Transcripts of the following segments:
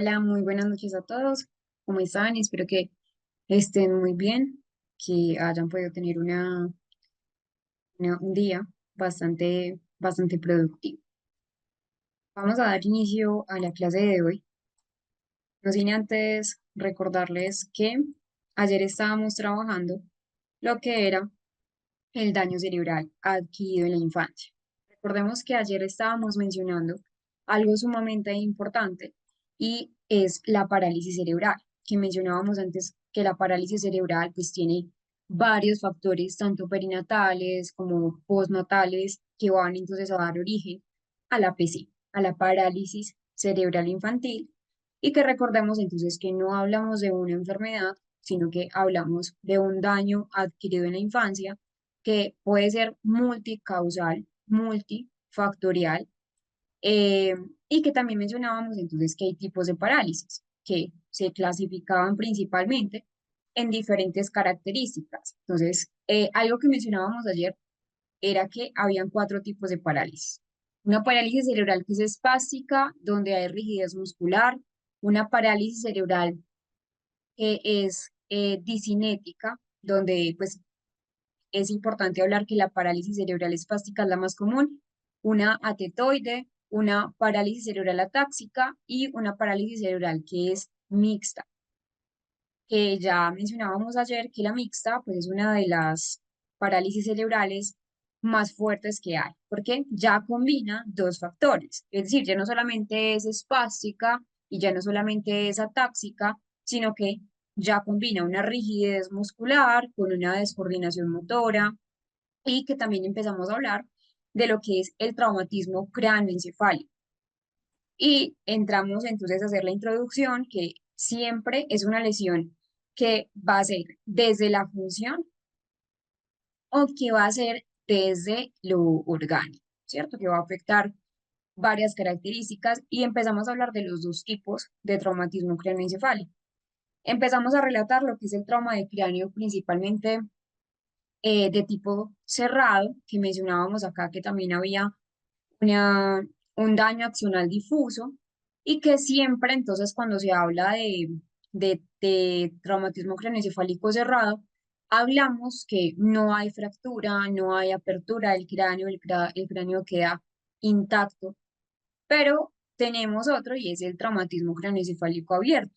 Hola, muy buenas noches a todos. ¿Cómo están? Espero que estén muy bien, que hayan podido tener un día bastante productivo. Vamos a dar inicio a la clase de hoy. No sin antes recordarles que ayer estábamos trabajando lo que era el daño cerebral adquirido en la infancia. Recordemos que ayer estábamos mencionando algo sumamente importante y es la parálisis cerebral, que mencionábamos antes que la parálisis cerebral pues tiene varios factores, tanto perinatales como postnatales, que van entonces a dar origen a la PC, a la parálisis cerebral infantil, y que recordemos entonces que no hablamos de una enfermedad, sino que hablamos de un daño adquirido en la infancia que puede ser multicausal, multifactorial, eh, y que también mencionábamos entonces que hay tipos de parálisis que se clasificaban principalmente en diferentes características. Entonces, algo que mencionábamos ayer era que habían cuatro tipos de parálisis. Una parálisis cerebral que es espástica, donde hay rigidez muscular; una parálisis cerebral que es dicinética, donde pues es importante hablar que la parálisis cerebral espástica es la más común, una atetoide, una parálisis cerebral atáxica y una parálisis cerebral que es mixta, que ya mencionábamos ayer que la mixta pues es una de las parálisis cerebrales más fuertes que hay, porque ya combina dos factores, es decir, ya no solamente es espástica y ya no solamente es atáxica, sino que ya combina una rigidez muscular con una descoordinación motora, y que también empezamos a hablar de lo que es el traumatismo cráneoencefálico. Y entramos entonces a hacer la introducción, que siempre es una lesión que va a ser desde la función o que va a ser desde lo orgánico, ¿cierto? Que va a afectar varias características, y empezamos a hablar de los dos tipos de traumatismo cráneoencefálico. Empezamos a relatar lo que es el trauma de cráneo, principalmente de tipo cerrado, que mencionábamos acá que también había una, un daño axonal difuso, y que siempre entonces cuando se habla de traumatismo craneoencefálico cerrado, hablamos que no hay fractura, no hay apertura del cráneo, el cráneo queda intacto, pero tenemos otro y es el traumatismo craneoencefálico abierto,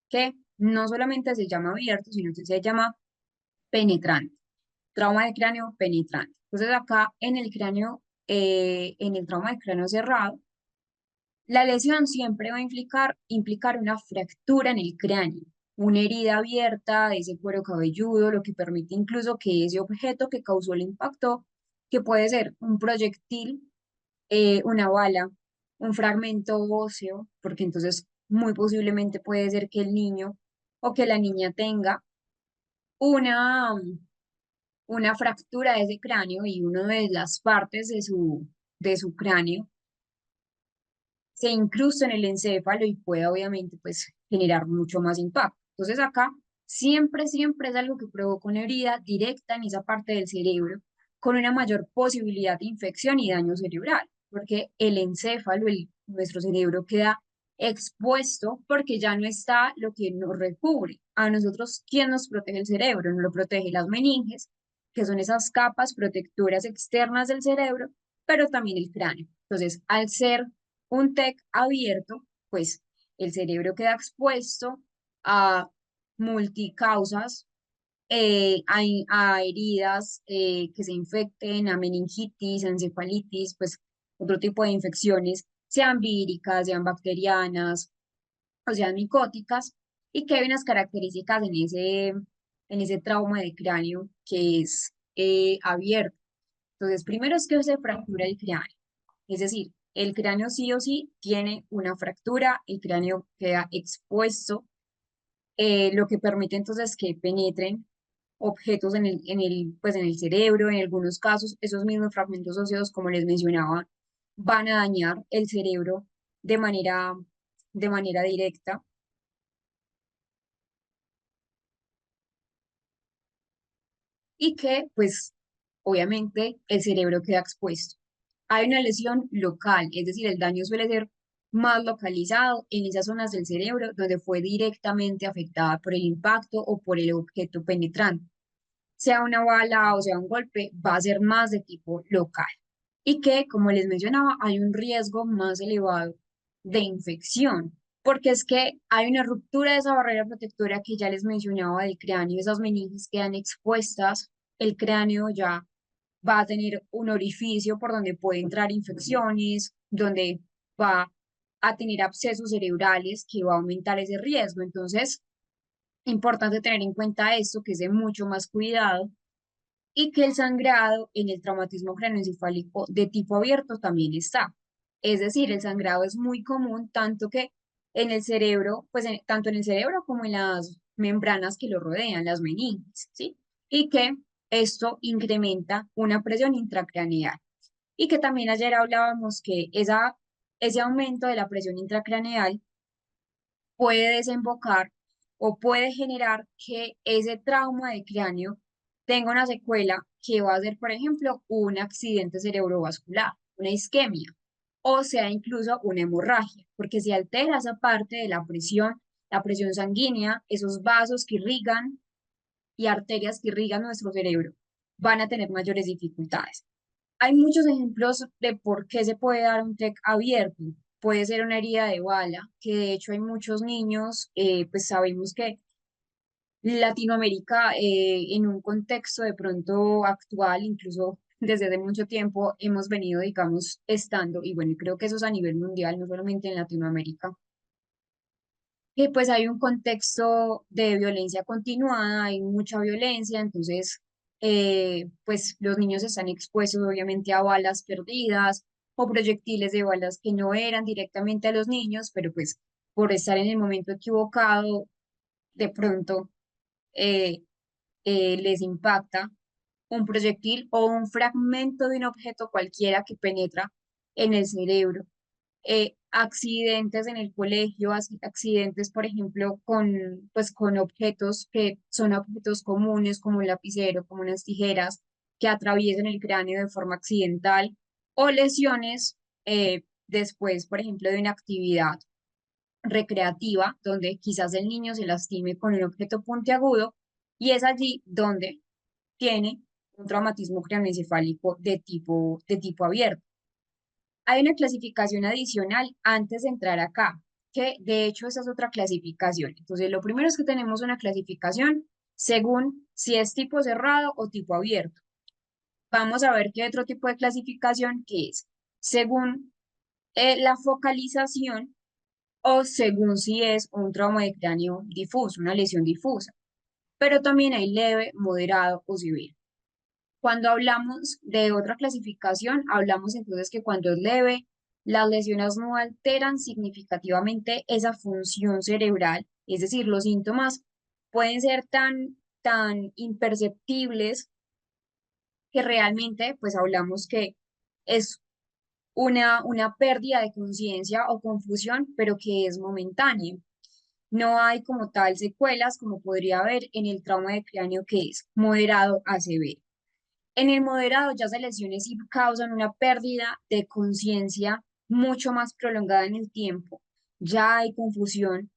que no solamente se llama abierto, sino que se llama penetrante, trauma de cráneo penetrante. Entonces acá en el cráneo, en el trauma de cráneo cerrado, la lesión siempre va a implicar una fractura en el cráneo, una herida abierta de ese cuero cabelludo, lo que permite incluso que ese objeto que causó el impacto, que puede ser un proyectil, una bala, un fragmento óseo, porque entonces muy posiblemente puede ser que el niño o que la niña tenga una, una fractura de ese cráneo y una de las partes de su cráneo se incrusta en el encéfalo y puede obviamente pues generar mucho más impacto. Entonces acá siempre es algo que provoca una herida directa en esa parte del cerebro con una mayor posibilidad de infección y daño cerebral, porque el encéfalo, nuestro cerebro queda expuesto porque ya no está lo que nos recubre. A nosotros, ¿quién nos protege el cerebro? Nos lo protege las meninges, que son esas capas protectoras externas del cerebro, pero también el cráneo. Entonces, al ser un TEC abierto, pues el cerebro queda expuesto a multicausas, a heridas que se infecten, a meningitis, a encefalitis, pues otro tipo de infecciones, sean víricas, sean bacterianas o sean micóticas, y que hay unas características en ese trauma de cráneo que es abierto. Entonces, primero es que se fractura el cráneo. Es decir, el cráneo sí o sí tiene una fractura, el cráneo queda expuesto, lo que permite entonces que penetren objetos en el cerebro. En algunos casos, esos mismos fragmentos óseos, como les mencionaba, van a dañar el cerebro de manera directa, y que, pues, obviamente el cerebro queda expuesto. Hay una lesión local, es decir, el daño suele ser más localizado en esas zonas del cerebro donde fue directamente afectada por el impacto o por el objeto penetrante. Sea una bala o sea un golpe, va a ser más de tipo local. Y que, como les mencionaba, hay un riesgo más elevado de infección, porque es que hay una ruptura de esa barrera protectora que ya les mencionaba del cráneo, esas meninges quedan expuestas, el cráneo ya va a tener un orificio por donde puede entrar infecciones, donde va a tener abscesos cerebrales que va a aumentar ese riesgo. Entonces, importante tener en cuenta esto, que es de mucho más cuidado y que el sangrado en el traumatismo craneoencefálico de tipo abierto también está. Es decir, el sangrado es muy común, tanto que en el cerebro, pues tanto en el cerebro como en las membranas que lo rodean, las meninges, ¿sí? Y que esto incrementa una presión intracraneal. Y que también ayer hablábamos que ese aumento de la presión intracraneal puede desembocar o puede generar que ese trauma de cráneo tenga una secuela que va a ser, por ejemplo, un accidente cerebrovascular, una isquemia, o sea, incluso una hemorragia, porque se altera esa parte de la presión sanguínea, esos vasos que irrigan y arterias que irrigan nuestro cerebro, van a tener mayores dificultades. Hay muchos ejemplos de por qué se puede dar un TEC abierto. Puede ser una herida de bala, que de hecho hay muchos niños, pues sabemos que Latinoamérica, en un contexto de pronto actual, incluso desde hace mucho tiempo, hemos venido, digamos, estando, y bueno, creo que eso es a nivel mundial, no solamente en Latinoamérica, que pues hay un contexto de violencia continuada, hay mucha violencia, entonces pues los niños están expuestos obviamente a balas perdidas o proyectiles de balas que no eran directamente a los niños, pero pues por estar en el momento equivocado, de pronto eh, les impacta un proyectil o un fragmento de un objeto cualquiera que penetra en el cerebro. Accidentes en el colegio, accidentes, por ejemplo, pues, con objetos que son objetos comunes, como un lapicero, como unas tijeras, que atraviesan el cráneo de forma accidental, o lesiones después, por ejemplo, de una actividad recreativa, donde quizás el niño se lastime con un objeto puntiagudo, y es allí donde tiene un traumatismo craneoencefálico de tipo abierto. Hay una clasificación adicional antes de entrar acá, que de hecho esa es otra clasificación. Entonces, lo primero es que tenemos una clasificación según si es tipo cerrado o tipo abierto. Vamos a ver qué otro tipo de clasificación que es según la focalización o según si es un trauma de cráneo difuso, una lesión difusa. Pero también hay leve, moderado o severo. Cuando hablamos de otra clasificación, hablamos entonces que cuando es leve, las lesiones no alteran significativamente esa función cerebral, es decir, los síntomas pueden ser tan imperceptibles que realmente, pues hablamos que es una pérdida de conciencia o confusión, pero que es momentánea. No hay como tal secuelas como podría haber en el trauma de cráneo que es moderado a severo. En el moderado ya se lesiones y causan una pérdida de conciencia mucho más prolongada en el tiempo. Ya hay confusión,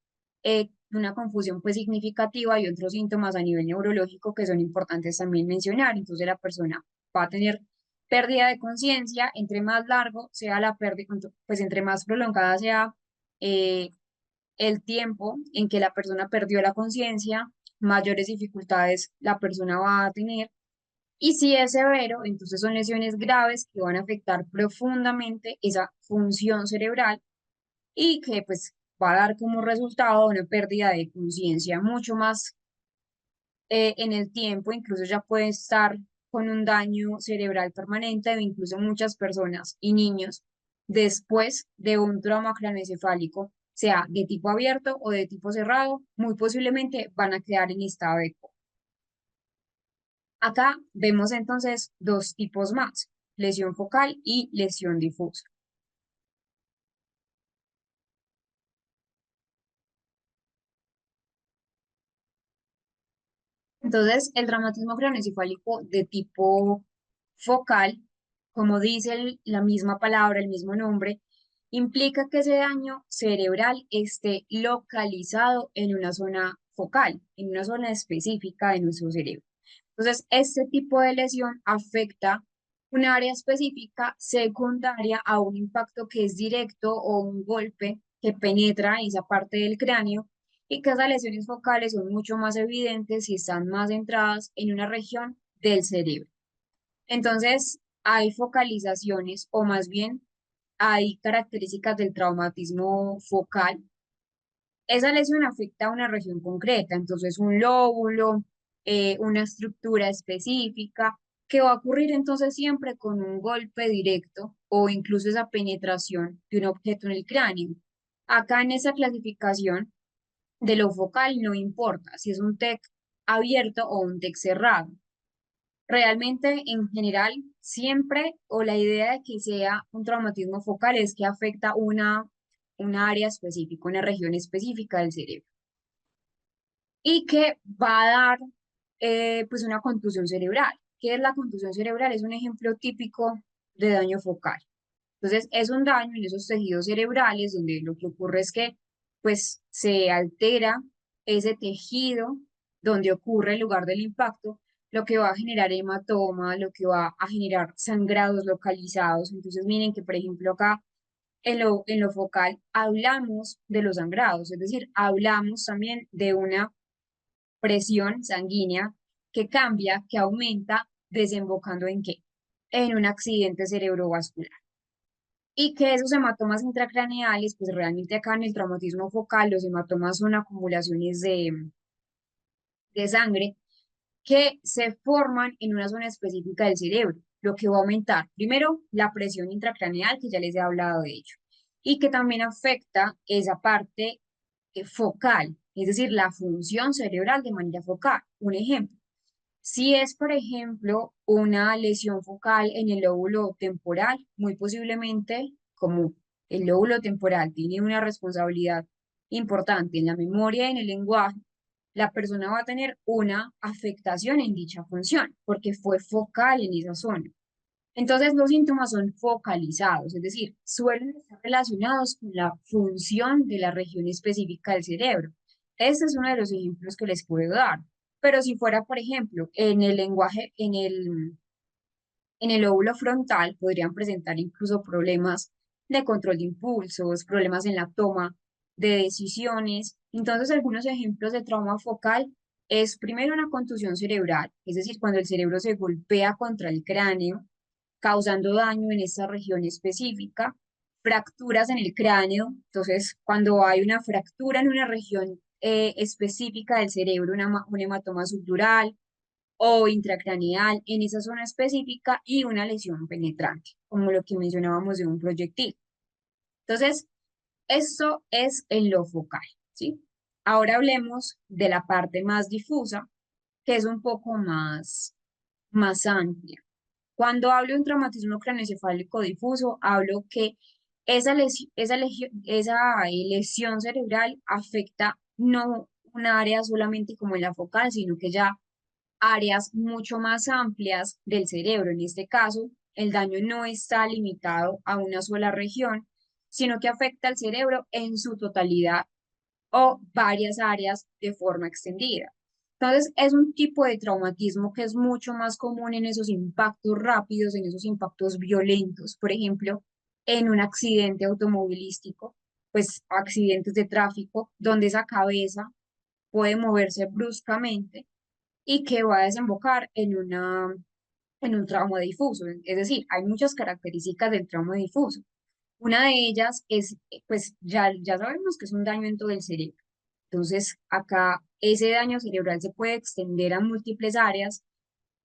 una confusión pues significativa y otros síntomas a nivel neurológico que son importantes también mencionar. Entonces la persona va a tener pérdida de conciencia, entre más largo sea la pérdida, pues entre más prolongada sea eh, el tiempo en que la persona perdió la conciencia, mayores dificultades la persona va a tener y si es severo, entonces son lesiones graves que van a afectar profundamente esa función cerebral y que pues va a dar como resultado una pérdida de conciencia mucho más en el tiempo, incluso ya puede estar con un daño cerebral permanente o incluso muchas personas y niños después de un trauma craneoencefálico, sea de tipo abierto o de tipo cerrado, muy posiblemente van a quedar en estado de coma. Acá vemos entonces dos tipos más, lesión focal y lesión difusa. Entonces, el traumatismo craneoencefálico de tipo focal, como dice la misma palabra, el mismo nombre, implica que ese daño cerebral esté localizado en una zona focal, en una zona específica de nuestro cerebro. Entonces, este tipo de lesión afecta un área específica secundaria a un impacto que es directo o un golpe que penetra esa parte del cráneo y que esas lesiones focales son mucho más evidentes y están más centradas en una región del cerebro. Entonces, hay focalizaciones o más bien hay características del traumatismo focal. Esa lesión afecta a una región concreta, entonces un lóbulo, una estructura específica, que va a ocurrir entonces siempre con un golpe directo o incluso esa penetración de un objeto en el cráneo. Acá en esa clasificación de lo focal no importa si es un TEC abierto o un TEC cerrado. Realmente, en general, siempre o la idea de que sea un traumatismo focal es que afecta una área específica, una región específica del cerebro y que va a dar pues una contusión cerebral. ¿Qué es la contusión cerebral? Es un ejemplo típico de daño focal. Entonces, es un daño en esos tejidos cerebrales donde lo que ocurre es que pues se altera ese tejido donde ocurre el lugar del impacto, lo que va a generar hematoma, lo que va a generar sangrados localizados. Entonces, miren que, por ejemplo, acá en lo focal hablamos de los sangrados, es decir, hablamos también de una presión sanguínea que cambia, que aumenta, desembocando ¿en qué? En un accidente cerebrovascular. Y que esos hematomas intracraneales, pues realmente acá en el traumatismo focal, los hematomas son acumulaciones de sangre que se forman en una zona específica del cerebro, lo que va a aumentar, primero, la presión intracraneal, que ya les he hablado de ello, y que también afecta esa parte focal, es decir, la función cerebral de manera focal. Un ejemplo, si es, por ejemplo, una lesión focal en el lóbulo temporal, muy posiblemente, como el lóbulo temporal tiene una responsabilidad importante en la memoria y en el lenguaje, la persona va a tener una afectación en dicha función, porque fue focal en esa zona. Entonces, los síntomas son focalizados, es decir, suelen estar relacionados con la función de la región específica del cerebro. Este es uno de los ejemplos que les puedo dar. Pero si fuera, por ejemplo, en el lenguaje, en el lóbulo frontal, podrían presentar incluso problemas de control de impulsos, problemas en la toma de decisiones. Entonces, algunos ejemplos de trauma focal es primero una contusión cerebral, es decir, cuando el cerebro se golpea contra el cráneo causando daño en esta región específica, fracturas en el cráneo, entonces cuando hay una fractura en una región específica del cerebro, un hematoma subdural o intracraneal en esa zona específica y una lesión penetrante, como lo que mencionábamos de un proyectil. Entonces, esto es en lo focal, ¿sí? Ahora hablemos de la parte más difusa, que es un poco más amplia. Cuando hablo de un traumatismo craneoencefálico difuso, hablo que esa lesión cerebral afecta no una área solamente como en la focal, sino que ya áreas mucho más amplias del cerebro. En este caso, el daño no está limitado a una sola región, sino que afecta al cerebro en su totalidad o varias áreas de forma extendida. Entonces, es un tipo de traumatismo que es mucho más común en esos impactos rápidos, en esos impactos violentos, por ejemplo, en un accidente automovilístico, pues accidentes de tráfico, donde esa cabeza puede moverse bruscamente y que va a desembocar en un trauma difuso. Es decir, hay muchas características del trauma difuso. Una de ellas es, pues ya sabemos que es un daño en todo el cerebro. Entonces, acá ese daño cerebral se puede extender a múltiples áreas.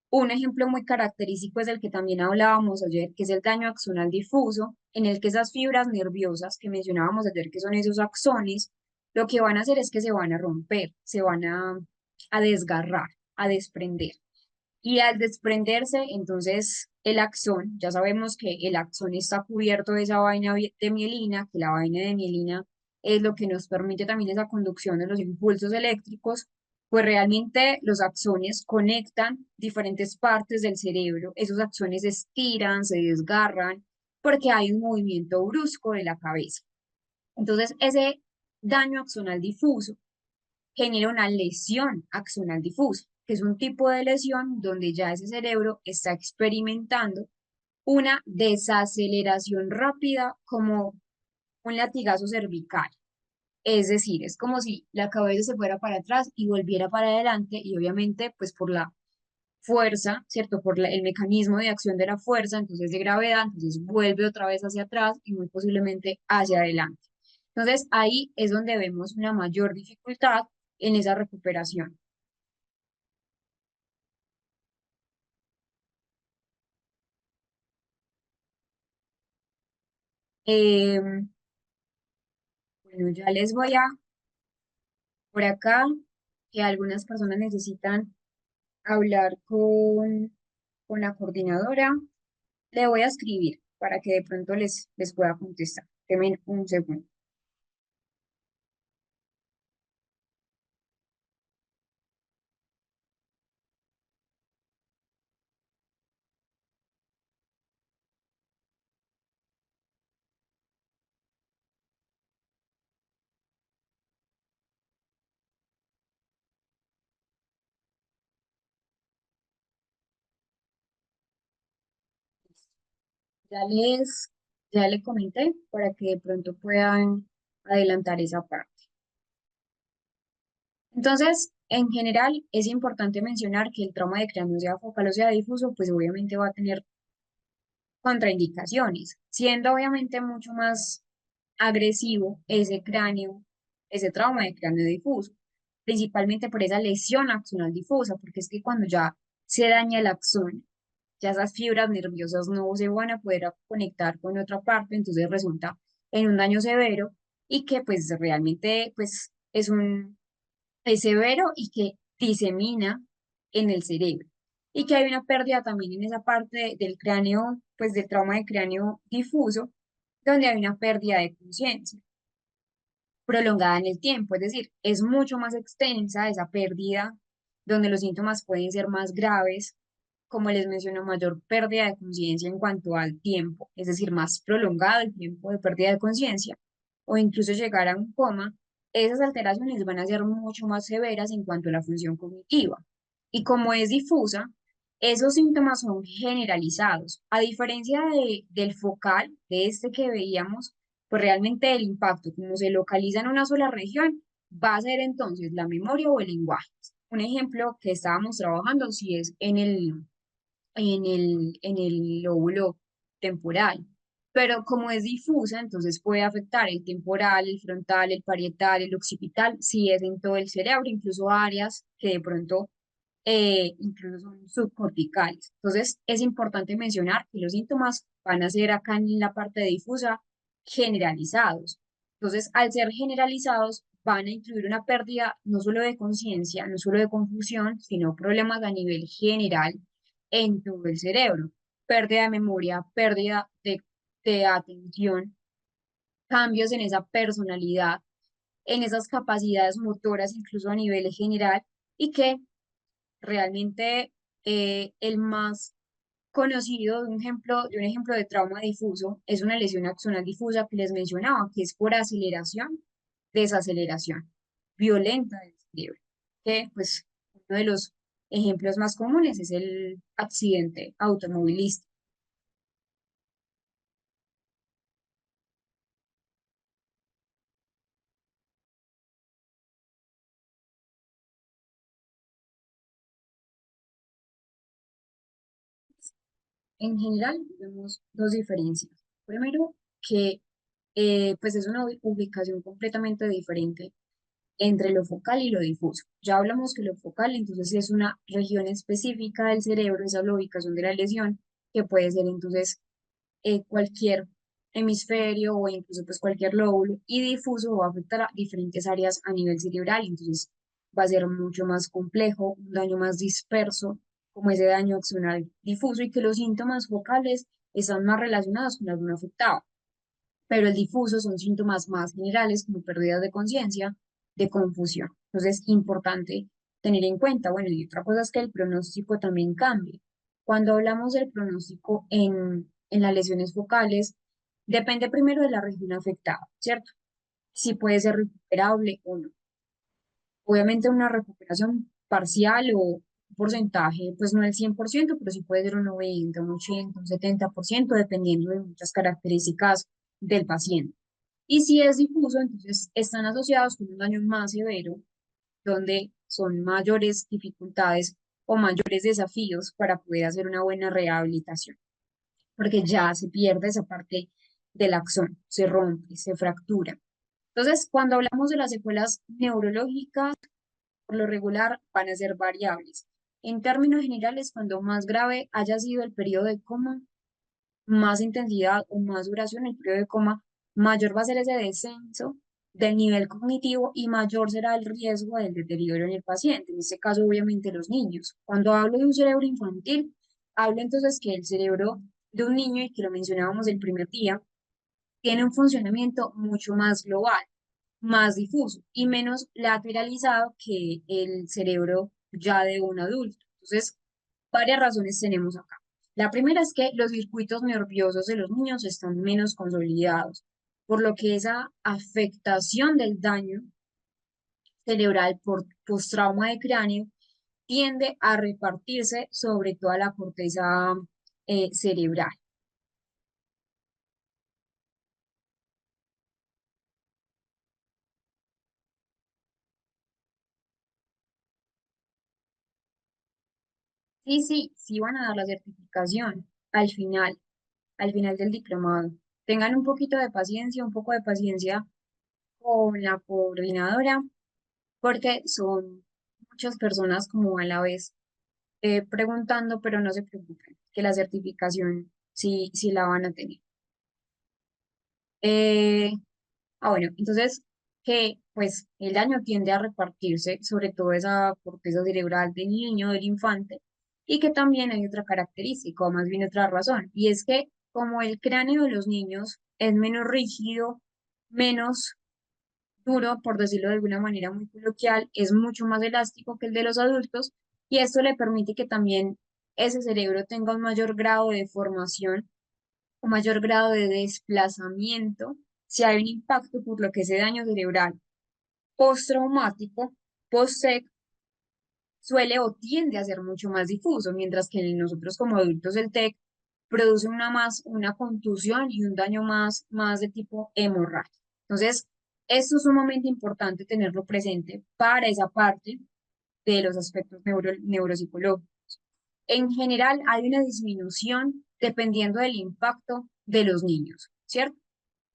Un ejemplo muy característico es el que también hablábamos ayer, que es el daño axonal difuso, en el que esas fibras nerviosas que mencionábamos ayer, que son esos axones, lo que van a hacer es que se van a romper, se van a desgarrar, a desprender. Y al desprenderse, entonces el axón, ya sabemos que el axón está cubierto de esa vaina de mielina, que la vaina de mielina es lo que nos permite también esa conducción de los impulsos eléctricos, pues realmente los axones conectan diferentes partes del cerebro, esos axones se estiran, se desgarran, porque hay un movimiento brusco de la cabeza. Entonces, ese daño axonal difuso genera una lesión axonal difusa, que es un tipo de lesión donde ya ese cerebro está experimentando una desaceleración rápida como un latigazo cervical. Es decir, es como si la cabeza se fuera para atrás y volviera para adelante y obviamente pues por la fuerza, ¿cierto? Por el mecanismo de acción de la fuerza, entonces de gravedad, entonces vuelve otra vez hacia atrás y muy posiblemente hacia adelante. Entonces ahí es donde vemos una mayor dificultad en esa recuperación. Em, bueno, ya les voy a, por acá, que algunas personas necesitan hablar con la coordinadora. Le voy a escribir para que de pronto les pueda contestar. Denme un segundo. Ya les, ya le comenté para que de pronto puedan adelantar esa parte. Entonces, en general, es importante mencionar que el trauma de cráneo, sea focal o sea difuso, pues obviamente va a tener contraindicaciones, siendo obviamente mucho más agresivo ese cráneo, ese trauma de cráneo difuso, principalmente por esa lesión axonal difusa, porque es que cuando ya se daña el axón, ya esas fibras nerviosas no se van a poder conectar con otra parte, entonces resulta en un daño severo y que pues realmente pues es severo y que disemina en el cerebro. Y que hay una pérdida también en esa parte del cráneo, pues del trauma de cráneo difuso, donde hay una pérdida de conciencia prolongada en el tiempo, es decir, es mucho más extensa esa pérdida, donde los síntomas pueden ser más graves, como les menciono, mayor pérdida de conciencia en cuanto al tiempo, es decir, más prolongado el tiempo de pérdida de conciencia, o incluso llegar a un coma. Esas alteraciones van a ser mucho más severas en cuanto a la función cognitiva. Y como es difusa, esos síntomas son generalizados. A diferencia del focal, de este que veíamos, pues realmente el impacto, como se localiza en una sola región, va a ser entonces la memoria o el lenguaje. Un ejemplo que estábamos trabajando si es en el lóbulo temporal. Pero como es difusa, entonces puede afectar el temporal, el frontal, el parietal, el occipital, si es en todo el cerebro, incluso áreas que de pronto incluso son subcorticales. Entonces, es importante mencionar que los síntomas van a ser acá en la parte difusa generalizados. Entonces, al ser generalizados, van a incluir una pérdida no solo de conciencia, no solo de confusión, sino problemas a nivel general en todo el cerebro. Pérdida de memoria, pérdida de atención, cambios en esa personalidad, en esas capacidades motoras, incluso a nivel general, y que realmente el más conocido de un ejemplo de trauma difuso es una lesión axonal difusa que les mencionaba, que es por aceleración, desaceleración violenta del cerebro, que pues uno de los ejemplos más comunes es el accidente automovilístico. En general, vemos dos diferencias. Primero, que pues es una ubicación completamente diferente entre lo focal y lo difuso. Ya hablamos que lo focal entonces es una región específica del cerebro, esa es la ubicación de la lesión, que puede ser entonces cualquier hemisferio o incluso pues cualquier lóbulo, y difuso va a afectar a diferentes áreas a nivel cerebral, entonces va a ser mucho más complejo, un daño más disperso, como ese daño axonal difuso, y que los síntomas focales están más relacionados con algún afectado, pero el difuso son síntomas más generales como pérdidas de conciencia, de confusión. Entonces es importante tener en cuenta, bueno, y otra cosa es que el pronóstico también cambia. Cuando hablamos del pronóstico en las lesiones focales, Depende primero de la región afectada, ¿cierto? Si puede ser recuperable o no. Obviamente una recuperación parcial o un porcentaje, pues no el 100%, pero sí puede ser un 90, un 80, un 70%, dependiendo de muchas características del paciente. Y si es difuso, entonces están asociados con un daño más severo, donde son mayores dificultades o mayores desafíos para poder hacer una buena rehabilitación, porque ya se pierde esa parte del axón, se rompe, se fractura. Entonces, cuando hablamos de las secuelas neurológicas, por lo regular van a ser variables. En términos generales, cuando más grave haya sido el periodo de coma, más intensidad o más duración el periodo de coma, mayor va a ser ese descenso del nivel cognitivo y mayor será el riesgo del deterioro en el paciente, en este caso obviamente los niños. Cuando hablo de un cerebro infantil, hablo entonces que el cerebro de un niño, y que lo mencionábamos el primer día, tiene un funcionamiento mucho más global, más difuso y menos lateralizado que el cerebro ya de un adulto. Entonces, varias razones tenemos acá. La primera es que los circuitos nerviosos de los niños están menos consolidados, por lo que esa afectación del daño cerebral por postrauma de cráneo tiende a repartirse sobre toda la corteza cerebral. Sí, sí, sí van a dar la certificación al final del diplomado. Tengan un poquito de paciencia, un poco de paciencia con la coordinadora, porque son muchas personas como a la vez preguntando, pero no se preocupen, que la certificación sí, sí la van a tener. Eh, bueno, entonces que pues el daño tiende a repartirse sobre todo esa corteza cerebral del niño, del infante, y que también hay otra característica, o más bien otra razón, y es que como el cráneo de los niños es menos rígido, menos duro, por decirlo de alguna manera muy coloquial, es mucho más elástico que el de los adultos, y esto le permite que también ese cerebro tenga un mayor grado de formación o mayor grado de desplazamiento si hay un impacto, por lo que ese daño cerebral postraumático, post-SEC, suele o tiende a ser mucho más difuso, mientras que en nosotros como adultos el TEC produce una contusión y un daño más de tipo hemorrágico. Entonces, esto es sumamente importante tenerlo presente para esa parte de los aspectos neuropsicológicos. En general, hay una disminución dependiendo del impacto de los niños, ¿cierto?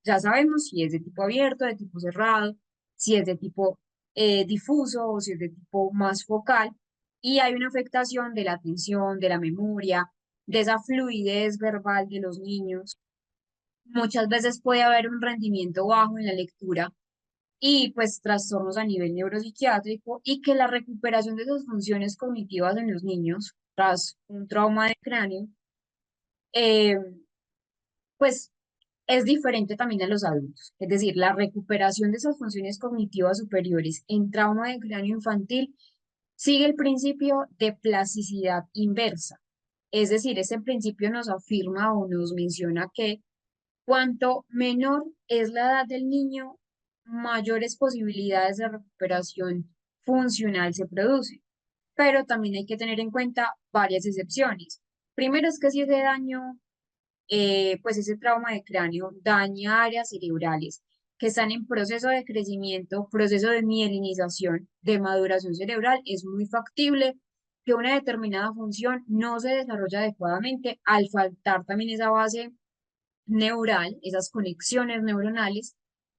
Ya sabemos si es de tipo abierto, de tipo cerrado, si es de tipo difuso o si es de tipo más focal. Y hay una afectación de la atención, de la memoria, de esa fluidez verbal de los niños. Muchas veces puede haber un rendimiento bajo en la lectura y pues trastornos a nivel neuropsiquiátrico y que la recuperación de esas funciones cognitivas en los niños tras un trauma de cráneo, eh, pues es diferente también a los adultos. Es decir, la recuperación de esas funciones cognitivas superiores en trauma de cráneo infantil sigue el principio de plasticidad inversa. Es decir, ese principio nos afirma o nos menciona que cuanto menor es la edad del niño, mayores posibilidades de recuperación funcional se producen. Pero también hay que tener en cuenta varias excepciones. Primero es que si ese daño pues ese trauma de cráneo daña áreas cerebrales que están en proceso de crecimiento, proceso de mielinización, de maduración cerebral, es muy factible que una determinada función no se desarrolle adecuadamente al faltar también esa base neural, esas conexiones neuronales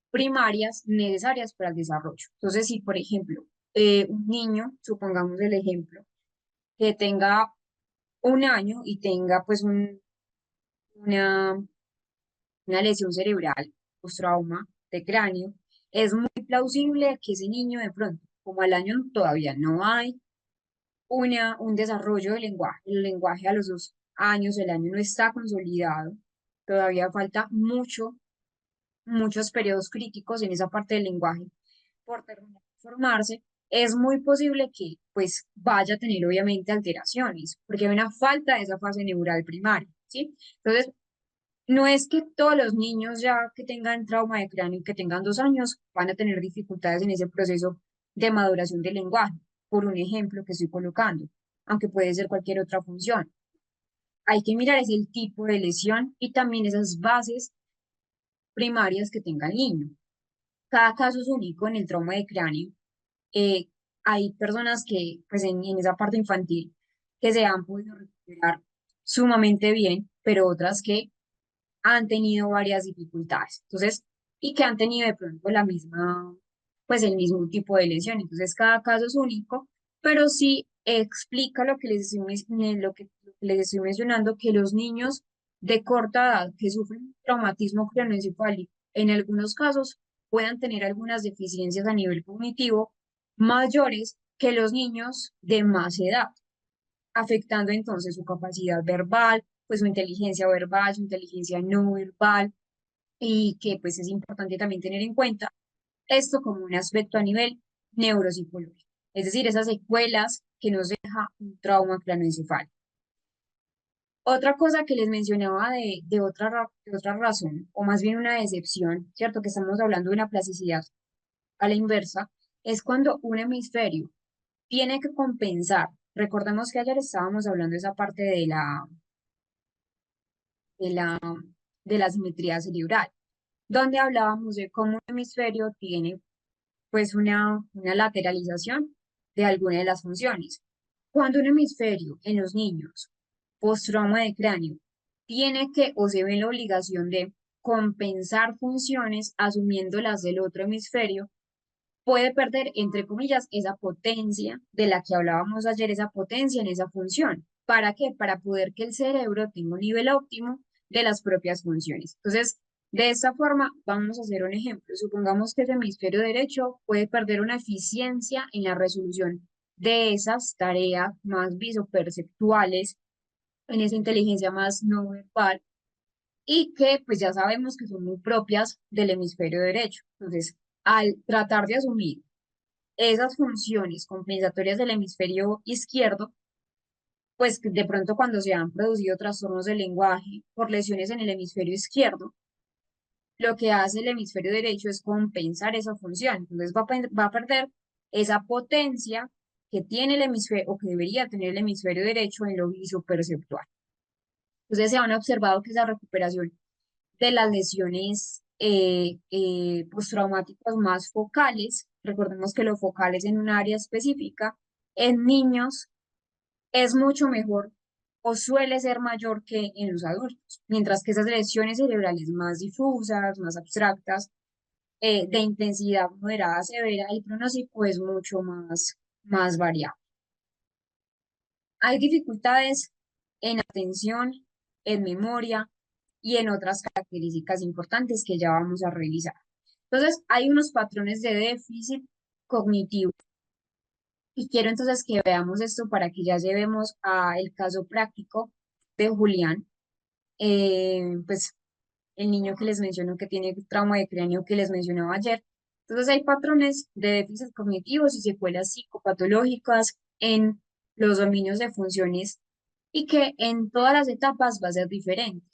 primarias necesarias para el desarrollo. Entonces, si por ejemplo, un niño, supongamos el ejemplo, que tenga un año y tenga pues una una lesión cerebral, postrauma de cráneo, es muy plausible que ese niño de pronto, como al año todavía no hay un desarrollo del lenguaje, el lenguaje a los 2 años, el año no está consolidado, todavía falta muchos periodos críticos en esa parte del lenguaje por terminar de formarse, es muy posible que pues vaya a tener obviamente alteraciones, porque hay una falta de esa fase neural primaria, ¿sí? Entonces, No es que todos los niños ya que tengan trauma de cráneo y que tengan 2 años van a tener dificultades en ese proceso de maduración del lenguaje, por un ejemplo que estoy colocando, aunque puede ser cualquier otra función. Hay que mirar es el tipo de lesión y también esas bases primarias que tenga el niño. Cada caso es único en el trauma de cráneo. Eh, Hay personas que, pues en esa parte infantil, que se han podido recuperar sumamente bien, pero otras que han tenido varias dificultades. Entonces, y que han tenido de pronto la misma, pues el mismo tipo de lesión. Entonces, cada caso es único, pero sí explica lo que lo que les estoy mencionando, que los niños de corta edad que sufren traumatismo craneoencefálico, en algunos casos puedan tener algunas deficiencias a nivel cognitivo mayores que los niños de más edad, afectando entonces su capacidad verbal, pues su inteligencia verbal, su inteligencia no verbal, y que pues es importante también tener en cuenta esto como un aspecto a nivel neuropsicológico, es decir, esas secuelas que nos deja un trauma craneoencefálico. Otra cosa que les mencionaba de otra razón, o más bien una decepción, ¿cierto? Que estamos hablando de una plasticidad a la inversa, es cuando un hemisferio tiene que compensar. Recordemos que ayer estábamos hablando de esa parte de la, de la simetría cerebral, donde hablábamos de cómo un hemisferio tiene pues una lateralización de alguna de las funciones. Cuando un hemisferio en los niños post-trauma de cráneo tiene que o se ve en la obligación de compensar funciones asumiendo las del otro hemisferio, puede perder, entre comillas, esa potencia de la que hablábamos ayer, esa potencia en esa función. ¿Para qué? Para poder que el cerebro tenga un nivel óptimo de las propias funciones. Entonces, de esta forma, vamos a hacer un ejemplo. Supongamos que el hemisferio derecho puede perder una eficiencia en la resolución de esas tareas más visoperceptuales, en esa inteligencia más no verbal, y que pues ya sabemos que son muy propias del hemisferio derecho. Entonces, al tratar de asumir esas funciones compensatorias del hemisferio izquierdo, pues que de pronto cuando se han producido trastornos del lenguaje por lesiones en el hemisferio izquierdo, lo que hace el hemisferio derecho es compensar esa función. Entonces va a perder esa potencia que tiene el hemisferio o que debería tener el hemisferio derecho en lo visoperceptual. Entonces se han observado que esa recuperación de las lesiones postraumáticas más focales, recordemos que lo focal es en un área específica, en niños es mucho mejor o suele ser mayor que en los adultos, mientras que esas lesiones cerebrales más difusas, más abstractas, de intensidad moderada a severa, el pronóstico es mucho más variable. Hay dificultades en atención, en memoria y en otras características importantes que ya vamos a revisar. Entonces, hay unos patrones de déficit cognitivo y quiero entonces que veamos esto para que ya llevemos a el caso práctico de Julián, pues el niño que les menciono que tiene trauma de cráneo que les mencionaba ayer. Entonces, hay patrones de déficit cognitivos y secuelas psicopatológicas en los dominios de funciones y que en todas las etapas va a ser diferente.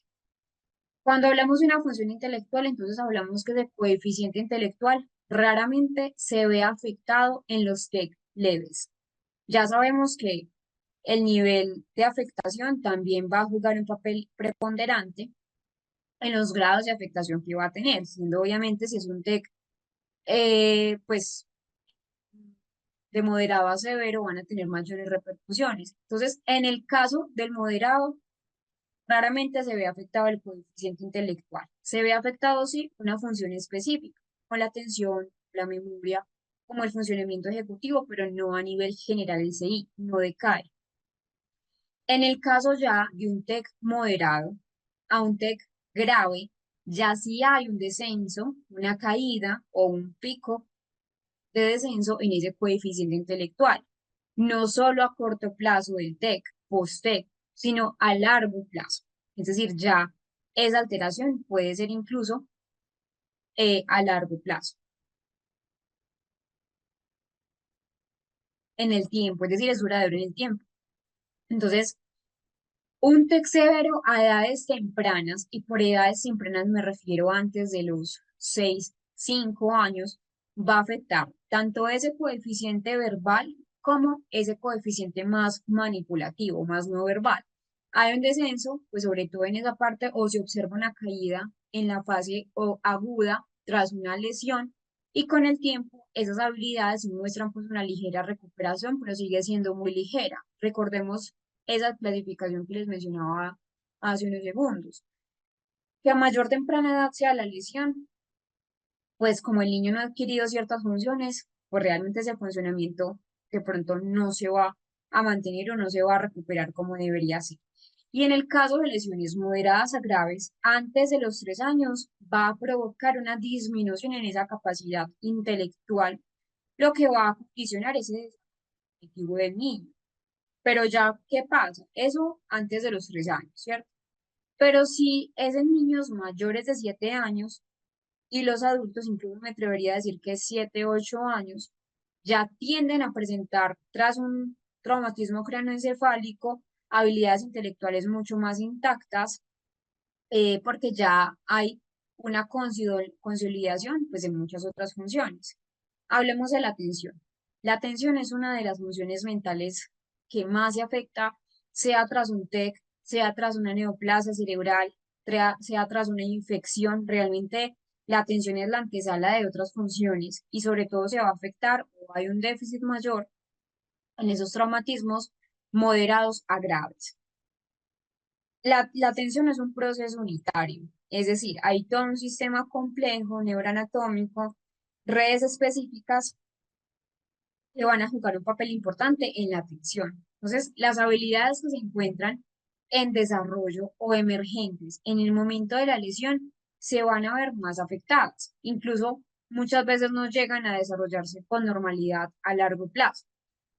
Cuando hablamos de una función intelectual, entonces hablamos que el coeficiente intelectual raramente se ve afectado en los TEC leves. Ya sabemos que el nivel de afectación también va a jugar un papel preponderante en los grados de afectación que va a tener, siendo obviamente si es un TEC, pues de moderado a severo van a tener mayores repercusiones. Entonces, en el caso del moderado, raramente se ve afectado el coeficiente intelectual. Se ve afectado, sí, una función específica, como la atención, la memoria, como el funcionamiento ejecutivo, pero no a nivel general el CI, no decae. En el caso ya de un TEC moderado a un TEC grave, ya sí hay un descenso, una caída o un pico de descenso en ese coeficiente intelectual, no solo a corto plazo del TEC, post-TEC, sino a largo plazo. Es decir, ya esa alteración puede ser incluso a largo plazo, en el tiempo, es decir, es duradero en el tiempo. Entonces, Un TEC severo a edades tempranas, y por edades tempranas me refiero antes de los 6 5 años, va a afectar tanto ese coeficiente verbal como ese coeficiente más manipulativo, más no verbal. Hay un descenso, pues sobre todo en esa parte, o se observa una caída en la fase aguda tras una lesión, y con el tiempo esas habilidades muestran pues una ligera recuperación, pero sigue siendo muy ligera. Recordemos esa clasificación que les mencionaba hace unos segundos. Que a mayor temprana edad sea la lesión, pues como el niño no ha adquirido ciertas funciones, pues realmente ese funcionamiento de pronto no se va a mantener o no se va a recuperar como debería ser. Y en el caso de lesiones moderadas a graves, antes de los 3 años, va a provocar una disminución en esa capacidad intelectual, lo que va a condicionar ese desarrollo del niño. Pero ya, ¿qué pasa? Eso antes de los 3 años, ¿cierto? Pero si es en niños mayores de 7 años y los adultos, incluso me atrevería a decir que 7, 8 años, ya tienden a presentar, tras un traumatismo craneoencefálico, habilidades intelectuales mucho más intactas, porque ya hay una consolidación pues, de muchas otras funciones. Hablemos de la atención. La atención es una de las funciones mentales que más se afecta, sea tras un TEC, sea tras una neoplasia cerebral, sea tras una infección. Realmente la atención es la antesala de otras funciones y sobre todo se va a afectar o hay un déficit mayor en esos traumatismos moderados a graves. La atención es un proceso unitario, es decir, hay todo un sistema complejo neuroanatómico, redes específicas que van a jugar un papel importante en la atención. Entonces, las habilidades que se encuentran en desarrollo o emergentes en el momento de la lesión se van a ver más afectadas. Incluso muchas veces no llegan a desarrollarse con normalidad a largo plazo.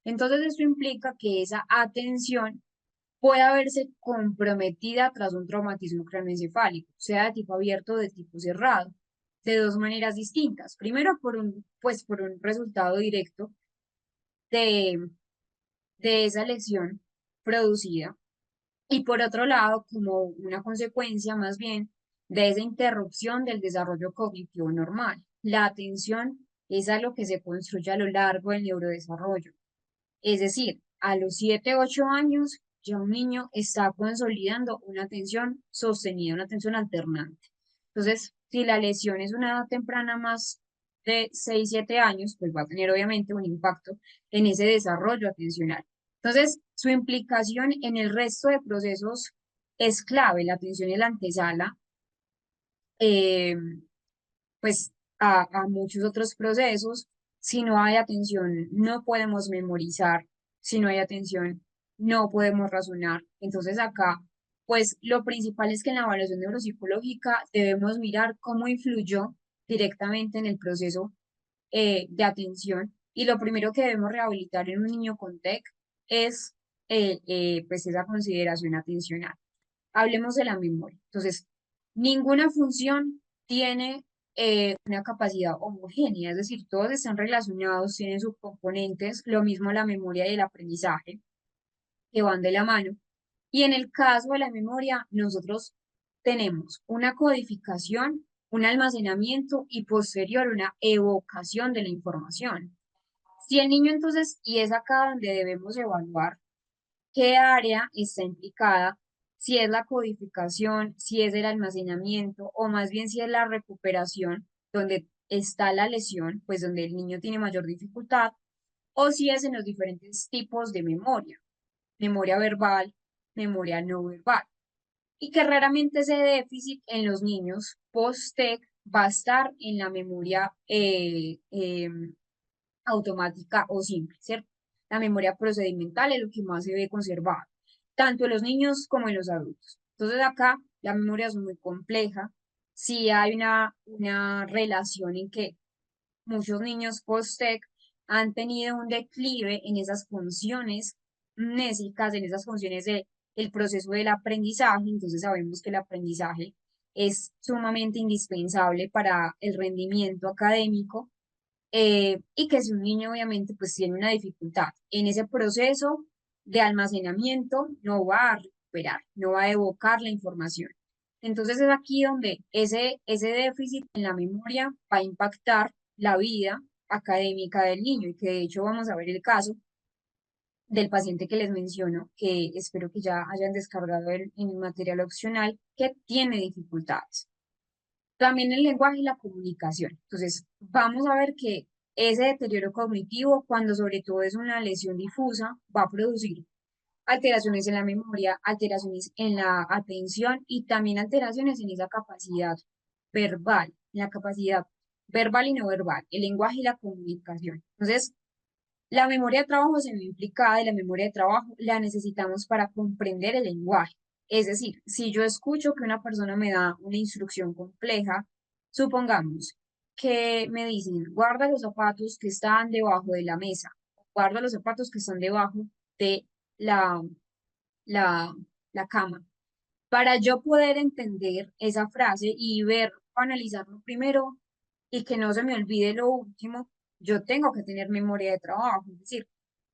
Entonces, esto implica que esa atención puede verse comprometida tras un traumatismo craneoencefálico, sea de tipo abierto o de tipo cerrado, de dos maneras distintas. Primero, por un resultado directo de, de esa lesión producida, y por otro lado, como una consecuencia más bien de esa interrupción del desarrollo cognitivo normal. La atención es a lo que se construye a lo largo del neurodesarrollo. Es decir, a los 7, 8 años ya un niño está consolidando una atención sostenida, una atención alternante. Entonces, si la lesión es una edad temprana más de 6, 7 años, pues va a tener obviamente un impacto en ese desarrollo atencional. Entonces, su implicación en el resto de procesos es clave. La atención es la antesala, eh, pues, a muchos otros procesos. Si no hay atención, no podemos memorizar. Si no hay atención, no podemos razonar. Entonces acá, pues lo principal es que en la evaluación neuropsicológica debemos mirar cómo influyó directamente en el proceso de atención. Y lo primero que debemos rehabilitar en un niño con TEC es pues esa consideración atencional. Hablemos de la memoria. Entonces, ninguna función tiene una capacidad homogénea, es decir, todos están relacionados, tienen sus componentes, lo mismo la memoria y el aprendizaje, que van de la mano. Y en el caso de la memoria, nosotros tenemos una codificación, un almacenamiento y posterior una evocación de la información. Si el niño entonces, y es acá donde debemos evaluar qué área está implicada, si es la codificación, si es el almacenamiento o más bien si es la recuperación, donde está la lesión, pues donde el niño tiene mayor dificultad, o si es en los diferentes tipos de memoria, memoria verbal, memoria no verbal, y que raramente ese déficit en los niños post-TEC va a estar en la memoria automática o simple, ¿cierto? La memoria procedimental es lo que más se ve conservado, tanto en los niños como en los adultos. Entonces acá la memoria es muy compleja. Sí hay una relación en que muchos niños post-TEC han tenido un declive en esas funciones mnésicas, en esas funciones del proceso del aprendizaje. Entonces sabemos que el aprendizaje es sumamente indispensable para el rendimiento académico, y que si un niño obviamente pues tiene una dificultad en ese proceso de almacenamiento, no va a recuperar, no va a evocar la información. Entonces es aquí donde ese déficit en la memoria va a impactar la vida académica del niño y que de hecho vamos a ver el caso del paciente que les menciono, que espero que ya hayan descargado el material opcional, que tiene dificultades. También el lenguaje y la comunicación. Entonces, vamos a ver que ese deterioro cognitivo, cuando sobre todo es una lesión difusa, va a producir alteraciones en la memoria, alteraciones en la atención y también alteraciones en esa capacidad verbal, en la capacidad verbal y no verbal, el lenguaje y la comunicación. Entonces, la memoria de trabajo se ve implicada y la memoria de trabajo la necesitamos para comprender el lenguaje. Es decir, si yo escucho que una persona me da una instrucción compleja, supongamos que me dicen, guarda los zapatos que están debajo de la mesa, guarda los zapatos que están debajo de la, la, la cama. Para yo poder entender esa frase y ver, analizarlo primero y que no se me olvide lo último, yo tengo que tener memoria de trabajo. Es decir,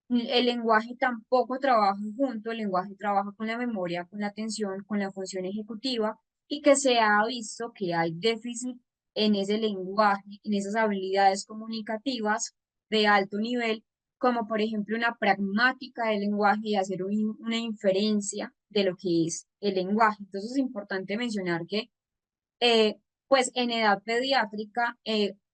el lenguaje tampoco trabaja junto, el lenguaje trabaja con la memoria, con la atención, con la función ejecutiva y que se ha visto que hay déficit en ese lenguaje, en esas habilidades comunicativas de alto nivel, como por ejemplo una pragmática del lenguaje y hacer una inferencia de lo que es el lenguaje. Entonces es importante mencionar que eh, pues en edad pediátrica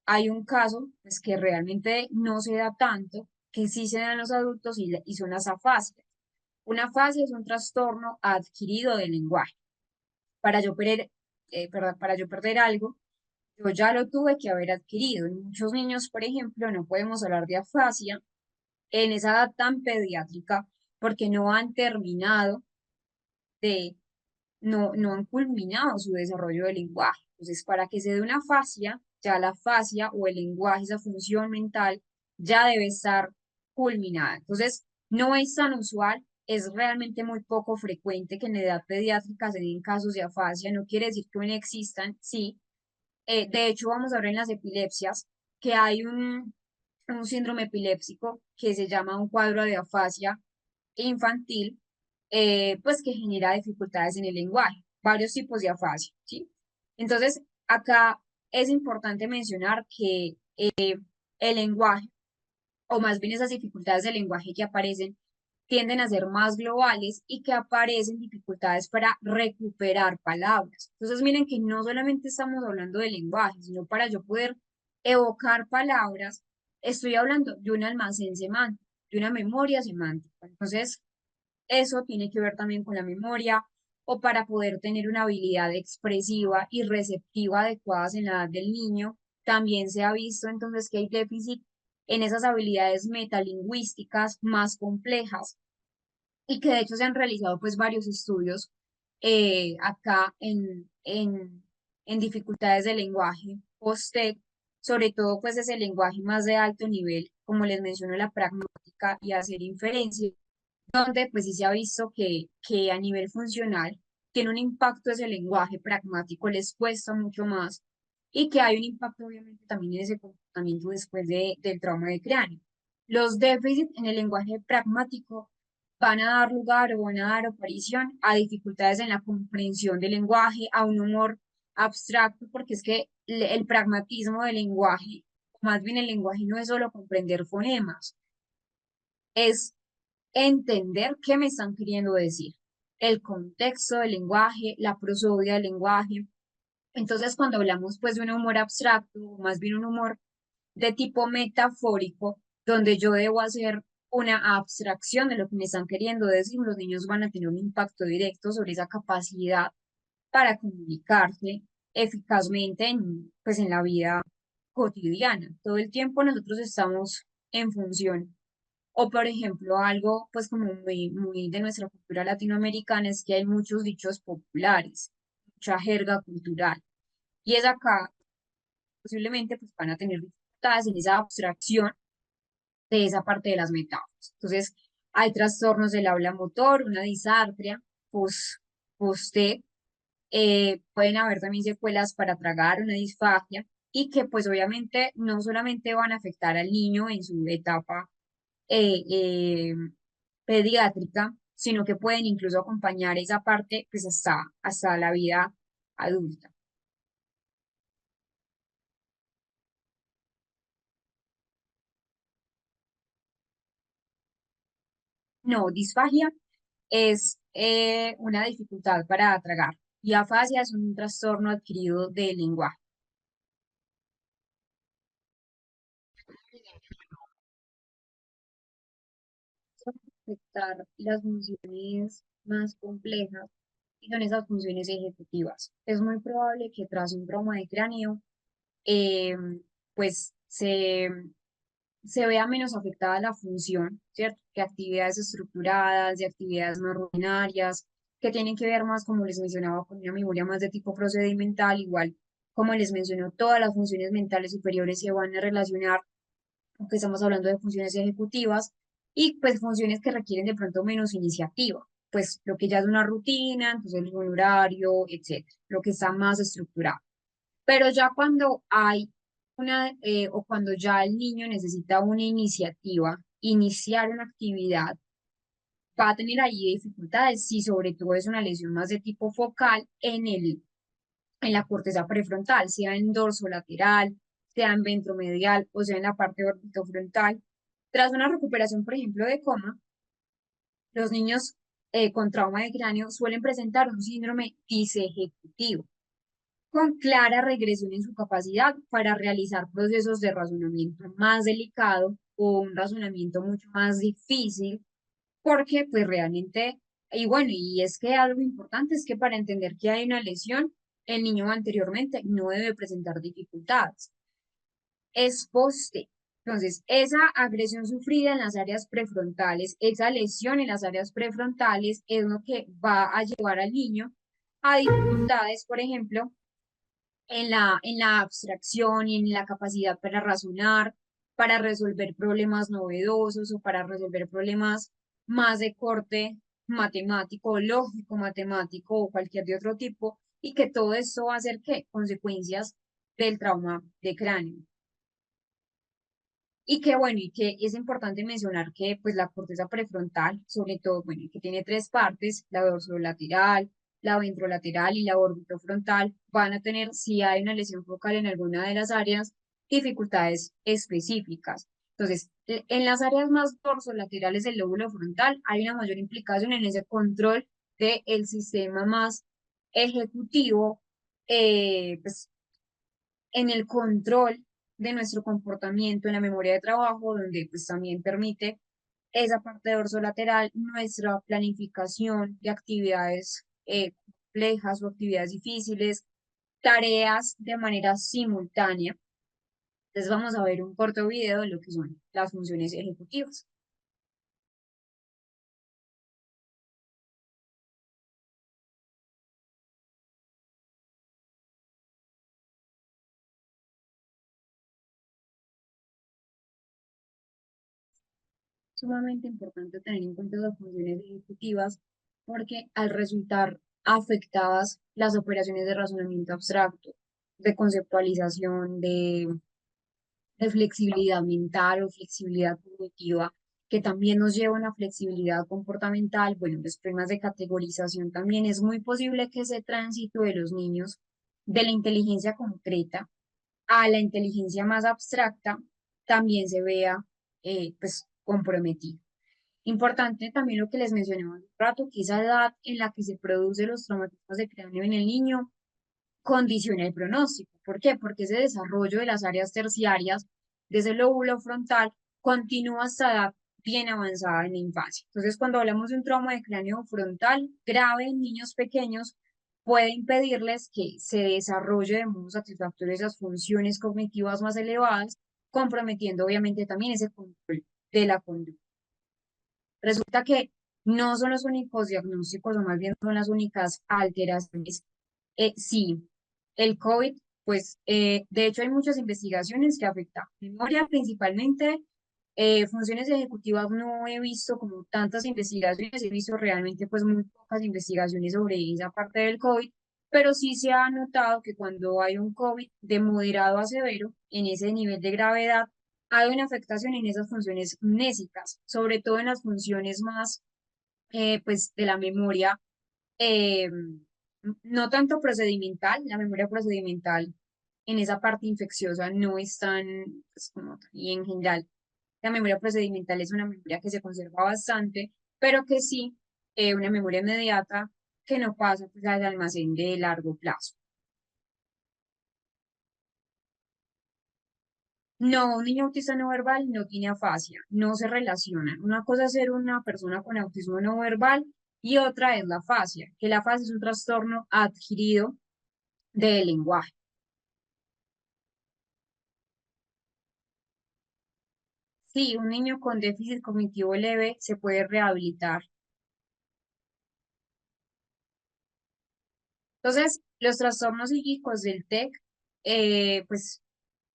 hay un caso pues, que realmente no se da tanto, que sí se da en los adultos y son las afasias. Una afasia es un trastorno adquirido del lenguaje. Para yo perder algo, yo ya lo tuve que haber adquirido. En muchos niños, por ejemplo, no podemos hablar de afasia en esa edad tan pediátrica porque no han terminado de no han culminado su desarrollo del lenguaje. Entonces, para que se dé una fascia, ya la fascia o el lenguaje, esa función mental, ya debe estar culminada. Entonces, no es tan usual, es realmente muy poco frecuente que en edad pediátrica se den casos de afasia, no quiere decir que no existan, sí. De hecho, vamos a ver en las epilepsias que hay un síndrome epiléptico que se llama un cuadro de afasia infantil, pues que genera dificultades en el lenguaje, varios tipos de afasia, ¿sí? Entonces, acá es importante mencionar que el lenguaje, o más bien esas dificultades del lenguaje que aparecen, tienden a ser más globales y que aparecen dificultades para recuperar palabras. Entonces, miren que no solamente estamos hablando de lenguaje, sino para yo poder evocar palabras, estoy hablando de un almacén semántico, de una memoria semántica. Entonces, eso tiene que ver también con la memoria o para poder tener una habilidad expresiva y receptiva adecuadas en la edad del niño. También se ha visto entonces que hay déficit en esas habilidades metalingüísticas más complejas y que de hecho se han realizado pues varios estudios acá en dificultades de lenguaje post-TEC, sobre todo pues ese lenguaje más de alto nivel, como les menciono, la pragmática y hacer inferencias donde pues sí se ha visto que a nivel funcional tiene un impacto ese lenguaje pragmático, les cuesta mucho más y que hay un impacto obviamente también en ese comportamiento después del trauma de cráneo. Los déficits en el lenguaje pragmático van a dar lugar o van a dar aparición a dificultades en la comprensión del lenguaje, a un humor abstracto, porque es que el pragmatismo del lenguaje, más bien el lenguaje no es solo comprender fonemas, es entender qué me están queriendo decir, el contexto del lenguaje, la prosodia del lenguaje. Entonces, cuando hablamos pues de un humor abstracto, o más bien un humor de tipo metafórico, donde yo debo hacer una abstracción de lo que me están queriendo decir, los niños van a tener un impacto directo sobre esa capacidad para comunicarse eficazmente pues en la vida cotidiana. Todo el tiempo nosotros estamos en función o por ejemplo, algo pues como muy de nuestra cultura latinoamericana es que hay muchos dichos populares, mucha jerga cultural. Y es acá posiblemente pues van a tener dificultades en esa abstracción de esa parte de las metáforas. Entonces, hay trastornos del habla motor, una disartria, post-TEC, pueden haber también secuelas para tragar, una disfagia, y que pues obviamente no solamente van a afectar al niño en su etapa eh, eh, pediátrica, sino que pueden incluso acompañar esa parte pues hasta la vida adulta. No, disfagia es una dificultad para tragar y afasia es un trastorno adquirido del lenguaje. Suele afectar las funciones más complejas y son esas funciones ejecutivas. Es muy probable que tras un trauma de cráneo, eh, pues se vea menos afectada la función, ¿cierto? Que actividades estructuradas, de actividades no rutinarias, que tienen que ver más, como les mencionaba, con una memoria más de tipo procedimental, igual como les mencionó, todas las funciones mentales superiores se van a relacionar, aunque estamos hablando de funciones ejecutivas, y pues funciones que requieren de pronto menos iniciativa, pues lo que ya es una rutina, entonces un horario, etcétera, lo que está más estructurado. Pero ya cuando hay o cuando ya el niño necesita una iniciativa, iniciar una actividad, va a tener ahí dificultades si sobre todo es una lesión más de tipo focal en la corteza prefrontal, sea en dorso lateral, sea en ventromedial o sea en la parte orbitofrontal. Tras una recuperación, por ejemplo, de coma, los niños con trauma de cráneo suelen presentar un síndrome disejecutivo con clara regresión en su capacidad para realizar procesos de razonamiento más delicado o un razonamiento mucho más difícil, porque pues realmente, y bueno, y es que algo importante es que para entender que hay una lesión, el niño anteriormente no debe presentar dificultades. Es poste. Entonces, esa agresión sufrida en las áreas prefrontales, esa lesión en las áreas prefrontales es lo que va a llevar al niño a dificultades, por ejemplo, en la abstracción y en la capacidad para razonar, para resolver problemas novedosos o para resolver problemas más de corte matemático, lógico, matemático o cualquier de otro tipo, y que todo esto va a ser ¿qué? Consecuencias del trauma de cráneo. Y que bueno, y que es importante mencionar que pues la corteza prefrontal, sobre todo, bueno, que tiene tres partes, la dorsolateral, la ventrolateral y la orbitofrontal, van a tener, si hay una lesión focal en alguna de las áreas, dificultades específicas. Entonces, en las áreas más dorsolaterales del lóbulo frontal hay una mayor implicación en ese control del sistema más ejecutivo, pues en el control de nuestro comportamiento, en la memoria de trabajo, donde pues también permite esa parte dorsolateral, nuestra planificación de actividades complejas o actividades difíciles, tareas de manera simultánea. Entonces vamos a ver un corto video de lo que son las funciones ejecutivas. Sumamente importante tener en cuenta las funciones ejecutivas porque al resultar afectadas las operaciones de razonamiento abstracto, de conceptualización, de flexibilidad mental o flexibilidad cognitiva, que también nos lleva a una flexibilidad comportamental, bueno, los problemas de categorización también es muy posible que ese tránsito de los niños de la inteligencia concreta a la inteligencia más abstracta también se vea pues comprometido. Importante también lo que les mencionaba hace un rato, que esa edad en la que se producen los traumatismos de cráneo en el niño condiciona el pronóstico. ¿Por qué? Porque ese desarrollo de las áreas terciarias de ese lóbulo frontal continúa hasta edad bien avanzada en la infancia. Entonces, cuando hablamos de un trauma de cráneo frontal grave en niños pequeños, puede impedirles que se desarrolle de modo satisfactorio esas funciones cognitivas más elevadas, comprometiendo obviamente también ese control de la conducta. Resulta que no son los únicos diagnósticos, o más bien son las únicas alteraciones. Sí, el COVID, pues de hecho hay muchas investigaciones que afectan memoria principalmente, funciones ejecutivas no he visto como tantas investigaciones, he visto realmente pues muy pocas investigaciones sobre esa parte del COVID, pero sí se ha notado que cuando hay un COVID de moderado a severo, en ese nivel de gravedad, hay una afectación en esas funciones mnésicas, sobre todo en las funciones más pues de la memoria, eh, no tanto procedimental, la memoria procedimental en esa parte infecciosa no es tan, pues, como, y en general, la memoria procedimental es una memoria que se conserva bastante, pero que sí, una memoria inmediata que no pasa pues, al almacén de largo plazo. No, un niño autista no verbal no tiene afasia, no se relacionan. Una cosa es ser una persona con autismo no verbal y otra es la afasia, que la afasia es un trastorno adquirido del lenguaje. Sí, un niño con déficit cognitivo leve se puede rehabilitar. Entonces, los trastornos psíquicos del TEC, pues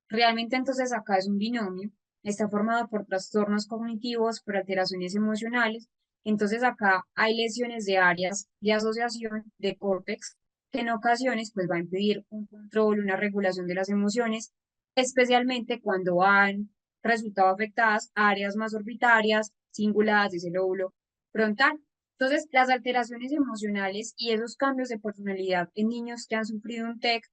realmente entonces acá es un binomio, está formado por trastornos cognitivos, por alteraciones emocionales. Entonces acá hay lesiones de áreas de asociación de córtex que en ocasiones pues va a impedir un control, una regulación de las emociones, especialmente cuando han resultado afectadas áreas más orbitarias, cinguladas de ese lóbulo frontal. Entonces, las alteraciones emocionales y esos cambios de personalidad en niños que han sufrido un TEC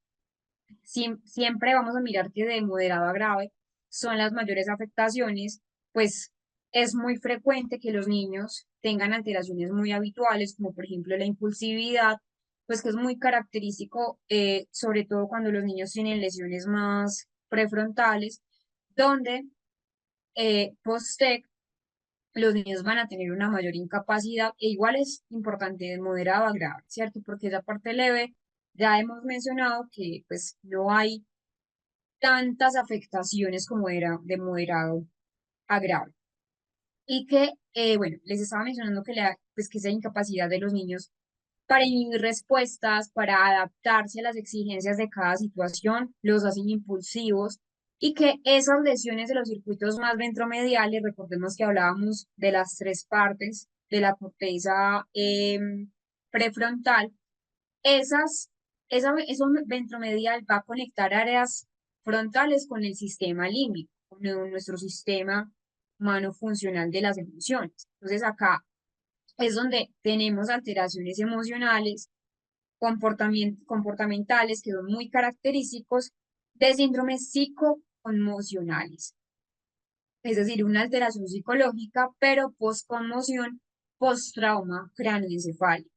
siempre vamos a mirar que de moderado a grave son las mayores afectaciones, pues es muy frecuente que los niños tengan alteraciones muy habituales, como por ejemplo la impulsividad, pues que es muy característico, sobre todo cuando los niños tienen lesiones más prefrontales, donde post-TEC los niños van a tener una mayor incapacidad, e igual es importante de moderado a grave, ¿cierto? Porque esa parte leve, ya hemos mencionado que pues no hay tantas afectaciones como era de moderado a grave. Y que, bueno, les estaba mencionando que, pues, que esa incapacidad de los niños para inhibir respuestas, para adaptarse a las exigencias de cada situación, los hacen impulsivos y que esas lesiones de los circuitos más ventromediales, recordemos que hablábamos de las tres partes de la corteza prefrontal, eso ventromedial va a conectar áreas frontales con el sistema límbico, con nuestro sistema humano funcional de las emociones. Entonces acá es donde tenemos alteraciones emocionales, comportamentales que son muy característicos de síndromes psicoconmocionales, es decir, una alteración psicológica, pero post-conmoción, post-trauma cráneoencefálico.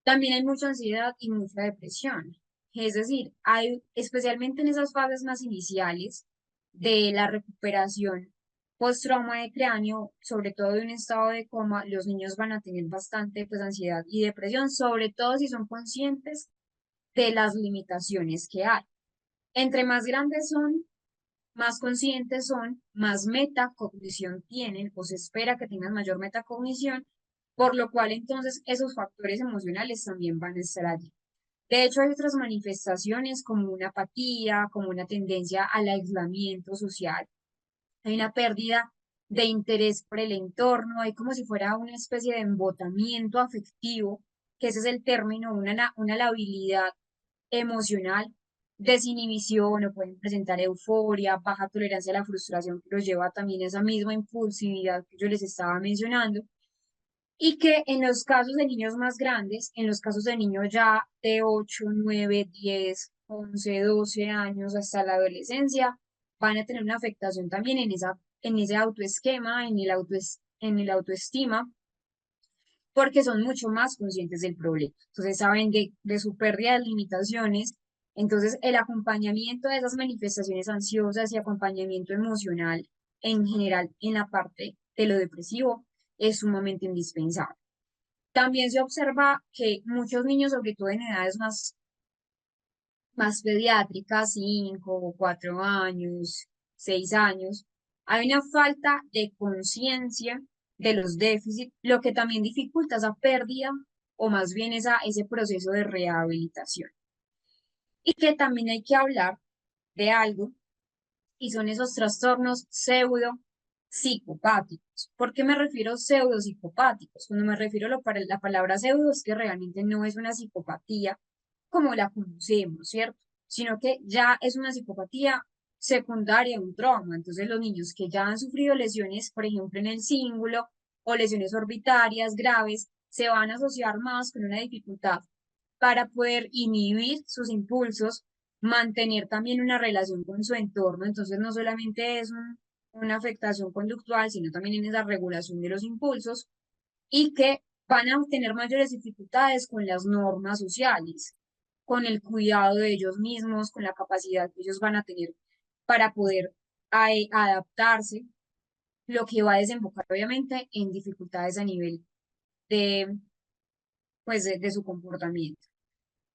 También hay mucha ansiedad y mucha depresión. Es decir, hay, especialmente en esas fases más iniciales de la recuperación post-trauma de cráneo, sobre todo de un estado de coma, los niños van a tener bastante pues, ansiedad y depresión, sobre todo si son conscientes de las limitaciones que hay. Entre más grandes son, más conscientes son, más metacognición tienen o se espera que tengan mayor metacognición, por lo cual entonces esos factores emocionales también van a estar allí. De hecho, hay otras manifestaciones como una apatía, como una tendencia al aislamiento social, hay una pérdida de interés por el entorno, hay como si fuera una especie de embotamiento afectivo, que ese es el término, una labilidad emocional, desinhibición o pueden presentar euforia, baja tolerancia a la frustración que los lleva también a esa misma impulsividad que yo les estaba mencionando. Y que en los casos de niños más grandes, en los casos de niños ya de 8 9 10 11 12 años hasta la adolescencia, van a tener una afectación también en ese autoesquema, en el autoestima, porque son mucho más conscientes del problema. Entonces saben de su pérdida de limitaciones. Entonces el acompañamiento de esas manifestaciones ansiosas y acompañamiento emocional en general en la parte de lo depresivo es sumamente indispensable. También se observa que muchos niños, sobre todo en edades más pediátricas, 5 o 4 años, 6 años, hay una falta de conciencia de los déficits, lo que también dificulta esa pérdida o más bien ese proceso de rehabilitación. Y que también hay que hablar de algo y son esos trastornos pseudo psicopáticos. ¿Por qué me refiero a pseudo psicopáticos? Cuando me refiero a la palabra pseudo es que realmente no es una psicopatía como la conocemos, ¿cierto? Sino que ya es una psicopatía secundaria a un trauma. Entonces los niños que ya han sufrido lesiones, por ejemplo, en el cíngulo o lesiones orbitarias graves se van a asociar más con una dificultad para poder inhibir sus impulsos, mantener también una relación con su entorno. Entonces, no solamente es una afectación conductual, sino también en esa regulación de los impulsos y que van a tener mayores dificultades con las normas sociales, con el cuidado de ellos mismos, con la capacidad que ellos van a tener para poder adaptarse, lo que va a desembocar obviamente en dificultades a nivel de, pues, de su comportamiento.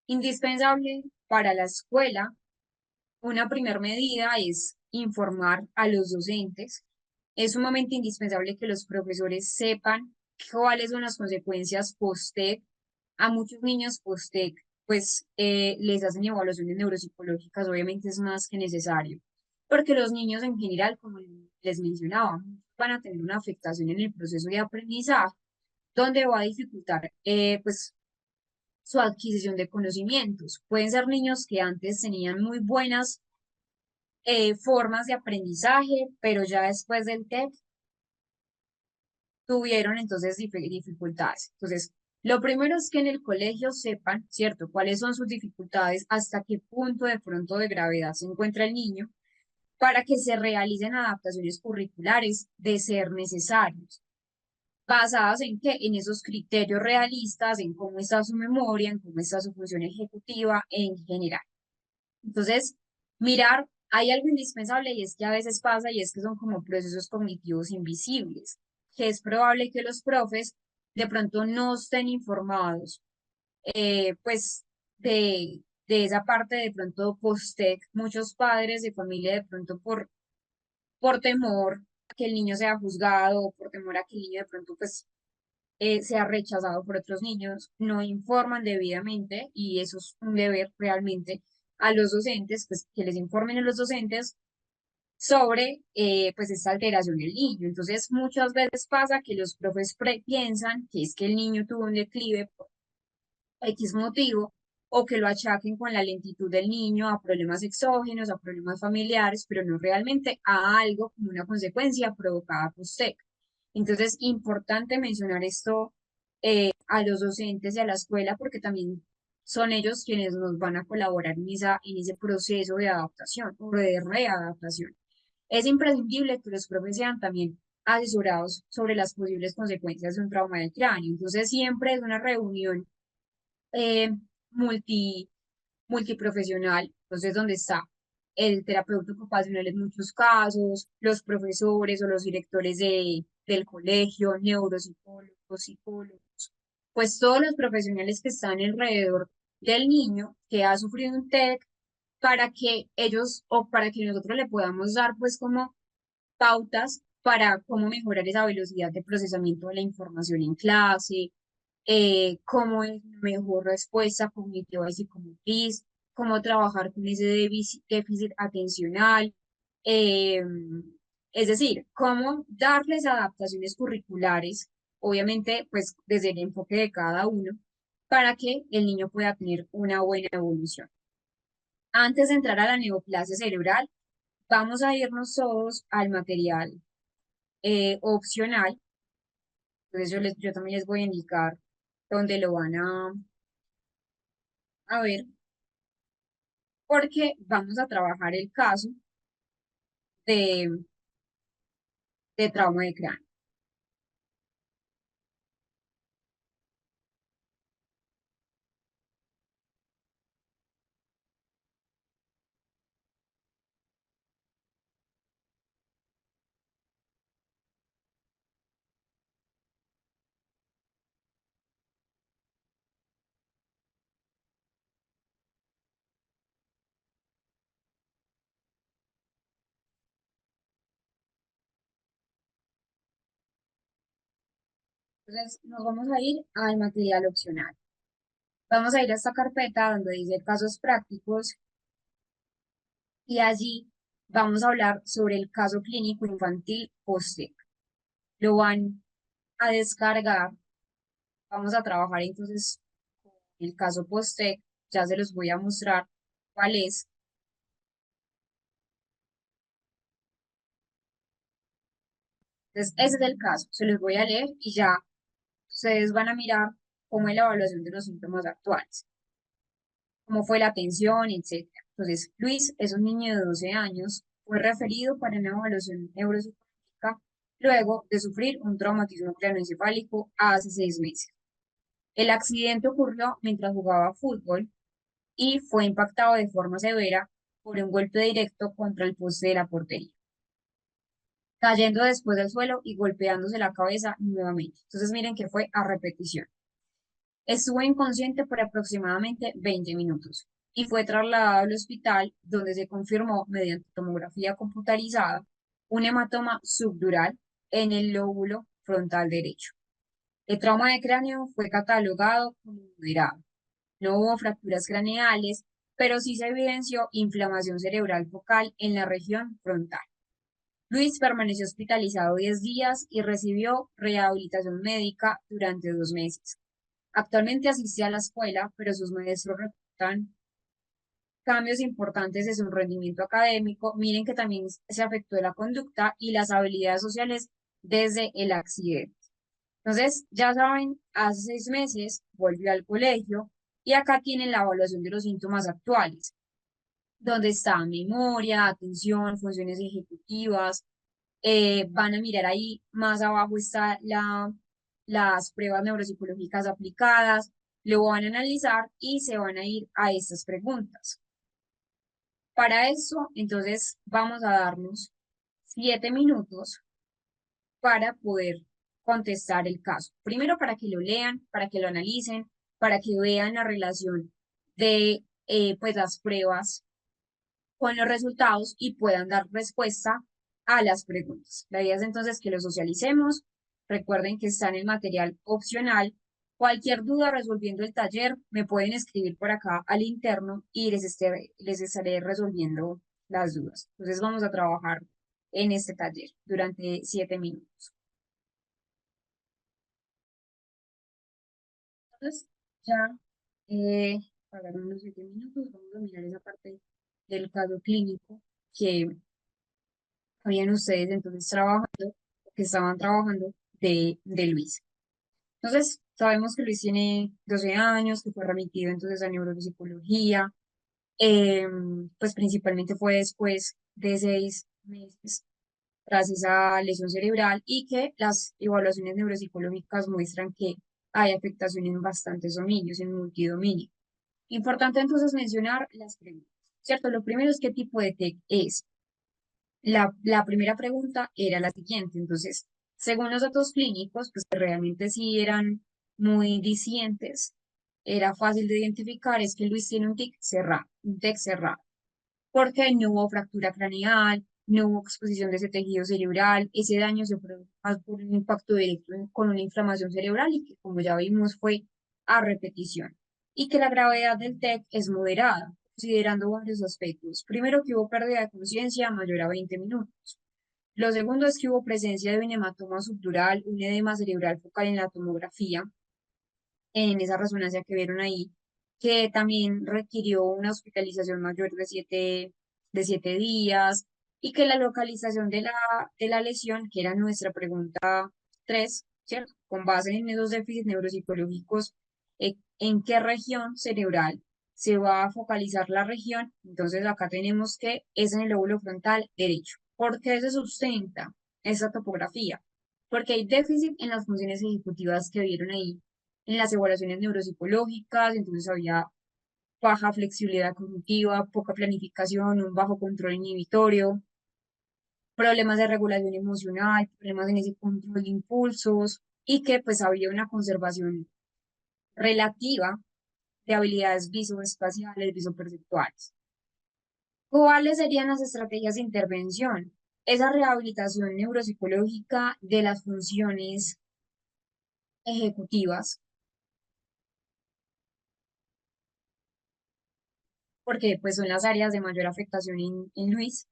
Indispensable para la escuela, una primera medida es informar a los docentes. Es sumamente indispensable que los profesores sepan cuáles son las consecuencias post-TEC. A muchos niños post-TEC, pues les hacen evaluaciones neuropsicológicas, obviamente es más que necesario, porque los niños en general, como les mencionaba, van a tener una afectación en el proceso de aprendizaje, donde va a dificultar, pues, su adquisición de conocimientos. Pueden ser niños que antes tenían muy buenas formas de aprendizaje, pero ya después del TEC tuvieron entonces dificultades. Entonces, lo primero es que en el colegio sepan, ¿cierto?, cuáles son sus dificultades, hasta qué punto de pronto de gravedad se encuentra el niño, para que se realicen adaptaciones curriculares de ser necesarios. ¿Basadas en qué? En esos criterios realistas, en cómo está su memoria, en cómo está su función ejecutiva en general. Entonces, mirar, hay algo indispensable y es que a veces pasa y es que son como procesos cognitivos invisibles, que es probable que los profes de pronto no estén informados, pues, de esa parte de pronto post-TEC. Muchos padres de familia de pronto por temor a que el niño sea juzgado, o por temor a que el niño de pronto pues sea rechazado por otros niños, no informan debidamente y eso es un deber realmente a los docentes, pues que les informen a los docentes sobre pues esta alteración del niño. Entonces muchas veces pasa que los profes piensan que es que el niño tuvo un declive por X motivo o que lo achaquen con la lentitud del niño a problemas exógenos, a problemas familiares, pero no realmente a algo como una consecuencia provocada por usted. Entonces, importante mencionar esto a los docentes y a la escuela porque también son ellos quienes nos van a colaborar en ese proceso de adaptación o de readaptación. Es imprescindible que los profes sean también asesorados sobre las posibles consecuencias de un trauma del cráneo. Entonces, siempre es una reunión eh, multi, multiprofesional, entonces donde está el terapeuta ocupacional en muchos casos, los profesores o los directores del colegio, neuropsicólogos, psicólogos, pues todos los profesionales que están alrededor del niño que ha sufrido un TEC para que ellos o para que nosotros le podamos dar pues como pautas para cómo mejorar esa velocidad de procesamiento de la información en clase, cómo es una mejor respuesta cognitiva y psicomotriz, cómo trabajar con ese déficit atencional, eh, es decir, cómo darles adaptaciones curriculares, obviamente, pues desde el enfoque de cada uno, para que el niño pueda tener una buena evolución. Antes de entrar a la neoplasia cerebral, vamos a irnos todos al material opcional. Entonces yo también les voy a indicar dónde lo van a ver, porque vamos a trabajar el caso de, de trauma de cráneo. Entonces nos vamos a ir al material opcional. Vamos a ir a esta carpeta donde dice casos prácticos y allí vamos a hablar sobre el caso clínico infantil post-TEC. Lo van a descargar. Vamos a trabajar entonces con el caso post-TEC. Ya se los voy a mostrar cuál es. Entonces, ese es el caso. Se los voy a leer y ya ustedes van a mirar cómo es la evaluación de los síntomas actuales, cómo fue la atención, etcétera. Entonces, Luis es un niño de 12 años, fue referido para una evaluación neuropsicológica luego de sufrir un traumatismo craneoencefálico hace 6 meses. El accidente ocurrió mientras jugaba fútbol y fue impactado de forma severa por un golpe directo contra el poste de la portería, cayendo después del suelo y golpeándose la cabeza nuevamente. Entonces miren que fue a repetición. Estuvo inconsciente por aproximadamente 20 minutos y fue trasladado al hospital donde se confirmó mediante tomografía computarizada un hematoma subdural en el lóbulo frontal derecho. El trauma de cráneo fue catalogado como moderado. No hubo fracturas craneales, pero sí se evidenció inflamación cerebral focal en la región frontal. Luis permaneció hospitalizado 10 días y recibió rehabilitación médica durante 2 meses. Actualmente asiste a la escuela, pero sus maestros reportan cambios importantes en su rendimiento académico. Miren que también se afectó la conducta y las habilidades sociales desde el accidente. Entonces, ya saben, hace 6 meses volvió al colegio y acá tienen la evaluación de los síntomas actuales, donde está memoria, atención, funciones ejecutivas. Van a mirar ahí, más abajo está las pruebas neuropsicológicas aplicadas, lo van a analizar y se van a ir a estas preguntas. Para eso, entonces, vamos a darnos 7 minutos para poder contestar el caso. Primero, para que lo lean, para que lo analicen, para que vean la relación de pues las pruebas con los resultados y puedan dar respuesta a las preguntas. La idea es entonces que lo socialicemos. Recuerden que está en el material opcional. Cualquier duda resolviendo el taller, me pueden escribir por acá al interno y les estaré resolviendo las dudas. Entonces vamos a trabajar en este taller durante 7 minutos. Entonces, ya pagaron los 7 minutos, vamos a mirar esa parte del caso clínico que habían ustedes entonces trabajando, que estaban trabajando de Luis. Entonces, sabemos que Luis tiene 12 años, que fue remitido entonces a neuropsicología, eh, pues principalmente fue después de 6 meses tras esa lesión cerebral y que las evaluaciones neuropsicológicas muestran que hay afectación en bastantes dominios, en multidominio. Importante entonces mencionar las preguntas, ¿cierto? Lo primero es qué tipo de TEC es. La primera pregunta era la siguiente, entonces, según los datos clínicos, pues que realmente sí eran muy dicientes, era fácil de identificar, es que Luis tiene un TEC cerrado, porque no hubo fractura craneal, no hubo exposición de ese tejido cerebral, ese daño se produjo más por un impacto directo con una inflamación cerebral y que como ya vimos fue a repetición, y que la gravedad del TEC es moderada, considerando varios aspectos. Primero, que hubo pérdida de conciencia mayor a 20 minutos. Lo segundo es que hubo presencia de un hematoma subdural, un edema cerebral focal en la tomografía, en esa resonancia que vieron ahí, que también requirió una hospitalización mayor de siete días y que la localización de la lesión, que era nuestra pregunta 3, ¿cierto? Con base en esos déficits neuropsicológicos, ¿en qué región cerebral se va a focalizar la región? Entonces acá tenemos que es en el lóbulo frontal derecho. ¿Por qué se sustenta esa topografía? Porque hay déficit en las funciones ejecutivas que vieron ahí en las evaluaciones neuropsicológicas, entonces había baja flexibilidad cognitiva, poca planificación, un bajo control inhibitorio, problemas de regulación emocional, problemas en ese control de impulsos y que pues había una conservación relativa de habilidades visoespaciales, visoperceptuales. ¿Cuáles serían las estrategias de intervención? Esa rehabilitación neuropsicológica de las funciones ejecutivas, porque pues son las áreas de mayor afectación en Luis.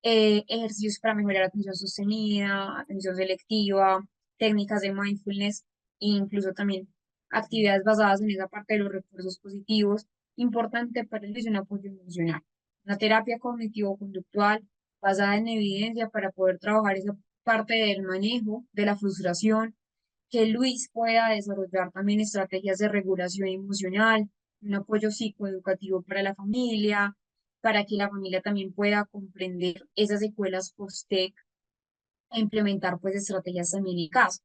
Ejercicios para mejorar atención sostenida, atención selectiva, técnicas de mindfulness e incluso también actividades basadas en esa parte de los refuerzos positivos. Importante para Luis un apoyo emocional. Una terapia cognitivo-conductual, basada en evidencia para poder trabajar esa parte del manejo de la frustración, que Luis pueda desarrollar también estrategias de regulación emocional, un apoyo psicoeducativo para la familia, para que la familia también pueda comprender esas secuelas post-TEC e implementar pues estrategias también en casa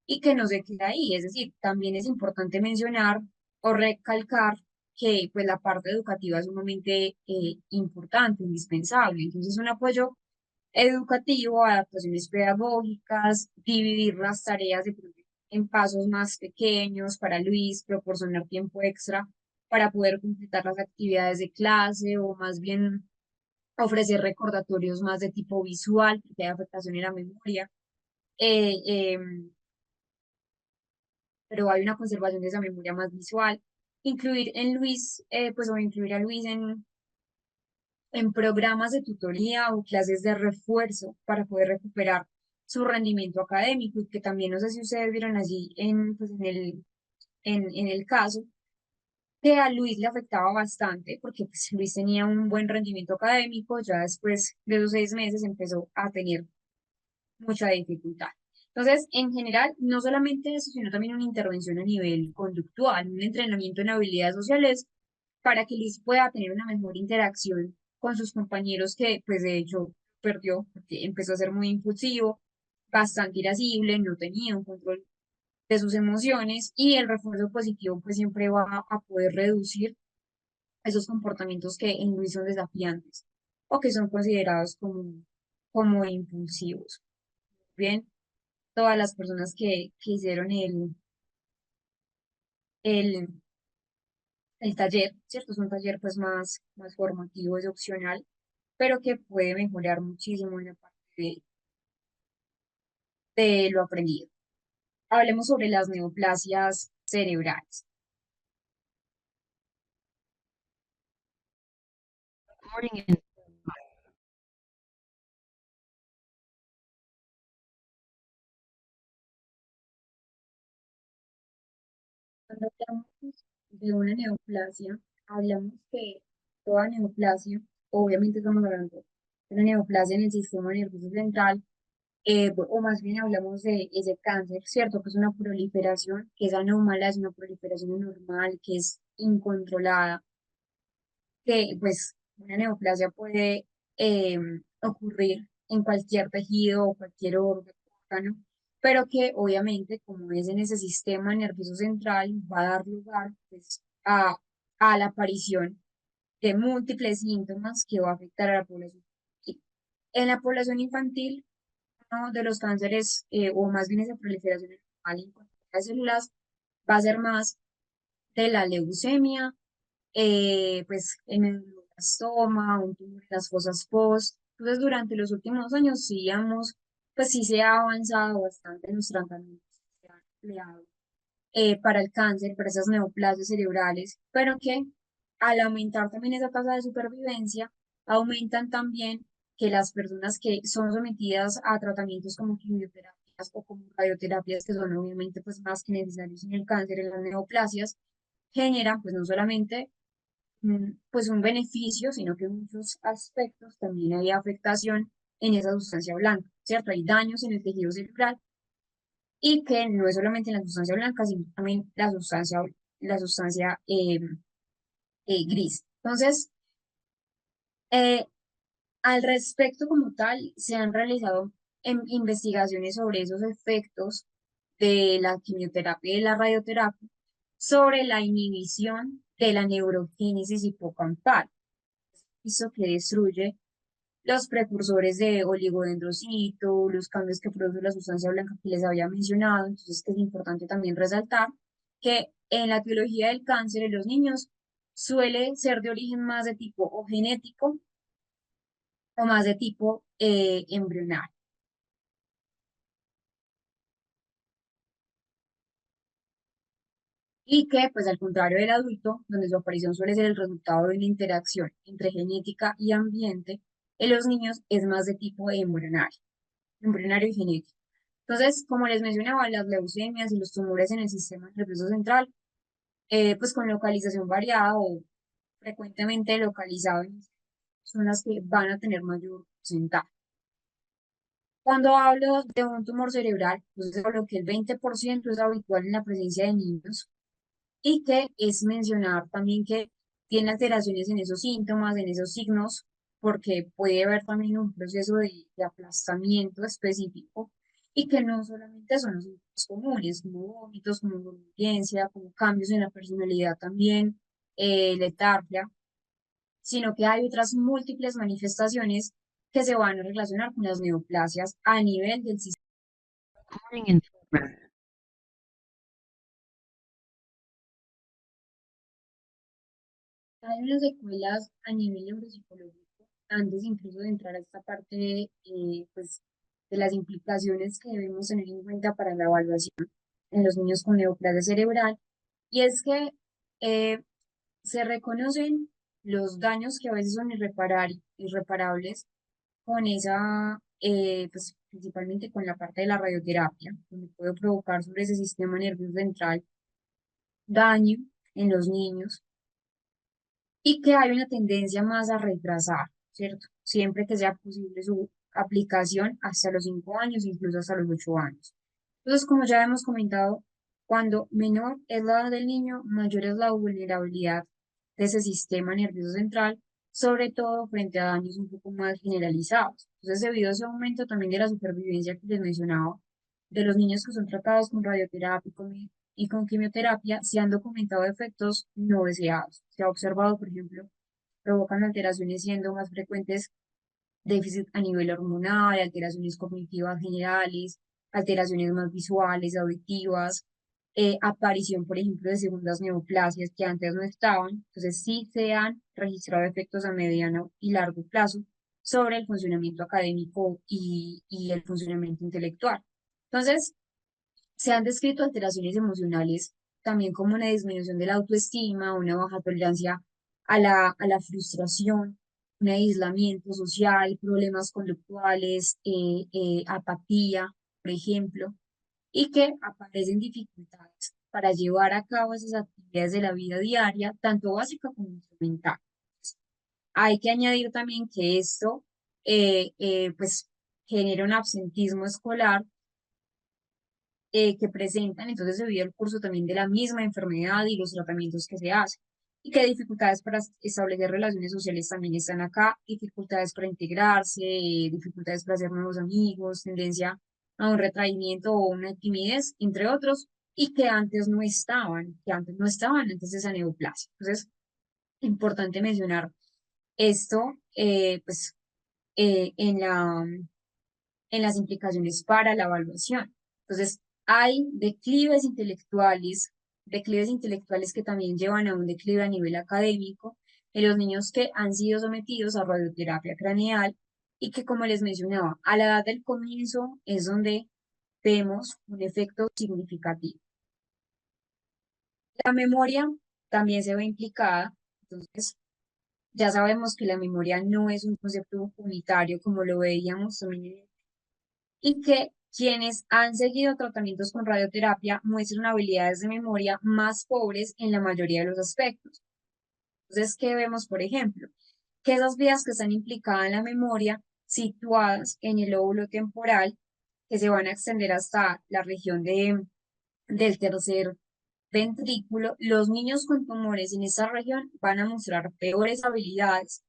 y que no se quede ahí. Es decir, también es importante mencionar o recalcar que pues la parte educativa es sumamente importante, indispensable. Entonces, un apoyo educativo, adaptaciones pedagógicas, dividir las tareas de pronto en pasos más pequeños para Luis, proporcionar tiempo extra para poder completar las actividades de clase o más bien ofrecer recordatorios más de tipo visual, porque hay afectación en la memoria. Eh, em, pero hay una conservación de esa memoria más visual. Incluir en Luis, pues o incluir a Luis en programas de tutoría o clases de refuerzo para poder recuperar su rendimiento académico y que también no sé si ustedes vieron allí pues en el caso que a Luis le afectaba bastante porque pues, Luis tenía un buen rendimiento académico, ya después de los 6 meses empezó a tener mucha dificultad. Entonces, en general, no solamente eso, sino también una intervención a nivel conductual, un entrenamiento en habilidades sociales para que Luis pueda tener una mejor interacción con sus compañeros que, pues, de hecho, perdió porque empezó a ser muy impulsivo, bastante irascible, no tenía un control de sus emociones y el refuerzo positivo, pues, siempre va a poder reducir esos comportamientos que en Luis son desafiantes o que son considerados como impulsivos. Bien, todas las personas que hicieron el, el taller, ¿cierto? Es un taller pues más formativo, es opcional, pero que puede mejorar muchísimo en la parte de lo aprendido. Hablemos sobre las neoplasias cerebrales. Morning and Cuando hablamos de una neoplasia, hablamos que toda neoplasia, obviamente estamos hablando de una neoplasia en el sistema nervioso central, o más bien hablamos de ese cáncer, ¿cierto? Que es una proliferación, que es anómala, es una proliferación anormal, que es incontrolada, que pues una neoplasia puede eh, ocurrir en cualquier tejido o cualquier órgano, pero que obviamente como es en ese sistema nervioso central, va a dar lugar pues, a la aparición de múltiples síntomas que va a afectar a la población. Y en la población infantil, uno de los cánceres, o más bien esa proliferación anormal en cuanto a las células, va a ser más de la leucemia, pues en el estoma, un tumor en las fosas post. Entonces, durante los últimos años pues sí se ha avanzado bastante en los tratamientos que se han empleado para el cáncer, para esas neoplasias cerebrales, pero que al aumentar también esa tasa de supervivencia, aumentan también que las personas que son sometidas a tratamientos como quimioterapias o como radioterapias, que son obviamente pues más que necesarios en el cáncer, en las neoplasias, generan pues no solamente pues un beneficio, sino que en muchos aspectos también hay afectación en esa sustancia blanca, ¿cierto? Hay daños en el tejido cerebral y que no es solamente en la sustancia blanca, sino también la sustancia gris. Entonces, eh, al respecto como tal, se han realizado investigaciones sobre esos efectos de la quimioterapia y de la radioterapia sobre la inhibición de la neurogénesis hipocampal, eso que destruye los precursores de oligodendrocito, los cambios que produce la sustancia blanca que les había mencionado. Entonces, que es importante también resaltar que en la etiología del cáncer en los niños suele ser de origen más de tipo o genético o más de tipo embrional. Y que, pues al contrario del adulto, donde su aparición suele ser el resultado de una interacción entre genética y ambiente, en los niños es más de tipo embrionario y genético. Entonces, como les mencionaba, las leucemias y los tumores en el sistema nervioso central, pues con localización variada o frecuentemente localizado son las que van a tener mayor porcentaje. Cuando hablo de un tumor cerebral, entonces hablo que el 20% es habitual en la presencia de niños y que es mencionar también que tiene alteraciones en esos síntomas, en esos signos, porque puede haber también un proceso de aplastamiento específico y que no solamente son los síntomas comunes, como vómitos, como somnolencia, como cambios en la personalidad también, letargia, sino que hay otras múltiples manifestaciones que se van a relacionar con las neoplasias a nivel del sistema. Hay unas secuelas a nivel neuropsicológico, antes incluso de entrar a esta parte pues, de las implicaciones que debemos tener en cuenta para la evaluación en los niños con neoplasia cerebral, y es que eh, se reconocen los daños que a veces son irreparables con esa, pues principalmente con la parte de la radioterapia, donde puede provocar sobre ese sistema nervioso central daño en los niños y que hay una tendencia más a retrasar, ¿cierto? Siempre que sea posible su aplicación hasta los 5 años, incluso hasta los 8 años. Entonces, como ya hemos comentado, cuando menor es la edad del niño, mayor es la vulnerabilidad de ese sistema nervioso central, sobre todo frente a daños un poco más generalizados. Entonces, debido a ese aumento también de la supervivencia que les mencionaba, de los niños que son tratados con radioterapia y con quimioterapia, se han documentado efectos no deseados. Se ha observado, por ejemplo, provocan alteraciones siendo más frecuentes déficit a nivel hormonal, alteraciones cognitivas generales, alteraciones más visuales, auditivas, aparición, por ejemplo, de segundas neoplasias que antes no estaban. Entonces, sí se han registrado efectos a mediano y largo plazo sobre el funcionamiento académico y el funcionamiento intelectual. Entonces, se han descrito alteraciones emocionales también como una disminución de la autoestima, una baja tolerancia a la frustración, un aislamiento social, problemas conductuales, apatía, por ejemplo, y que aparecen dificultades para llevar a cabo esas actividades de la vida diaria, tanto básica como instrumental. Hay que añadir también que esto pues genera un absentismo escolar que presentan, entonces debido al curso también de la misma enfermedad y los tratamientos que se hacen. Y que dificultades para establecer relaciones sociales también están acá, dificultades para integrarse, dificultades para hacer nuevos amigos, tendencia a un retraimiento o una timidez, entre otros, y que antes no estaban antes de esa neoplasia. Entonces, importante mencionar esto, pues, en en las implicaciones para la evaluación. Entonces, hay declives intelectuales que también llevan a un declive a nivel académico en los niños que han sido sometidos a radioterapia craneal y que, como les mencionaba, a la edad del comienzo es donde vemos un efecto significativo. La memoria también se ve implicada, entonces ya sabemos que la memoria no es un concepto unitario como lo veíamos también y que quienes han seguido tratamientos con radioterapia muestran habilidades de memoria más pobres en la mayoría de los aspectos. Entonces, ¿qué vemos, por ejemplo? Que esas vías que están implicadas en la memoria, situadas en el lóbulo temporal, que se van a extender hasta la región del tercer ventrículo, los niños con tumores en esa región van a mostrar peores habilidades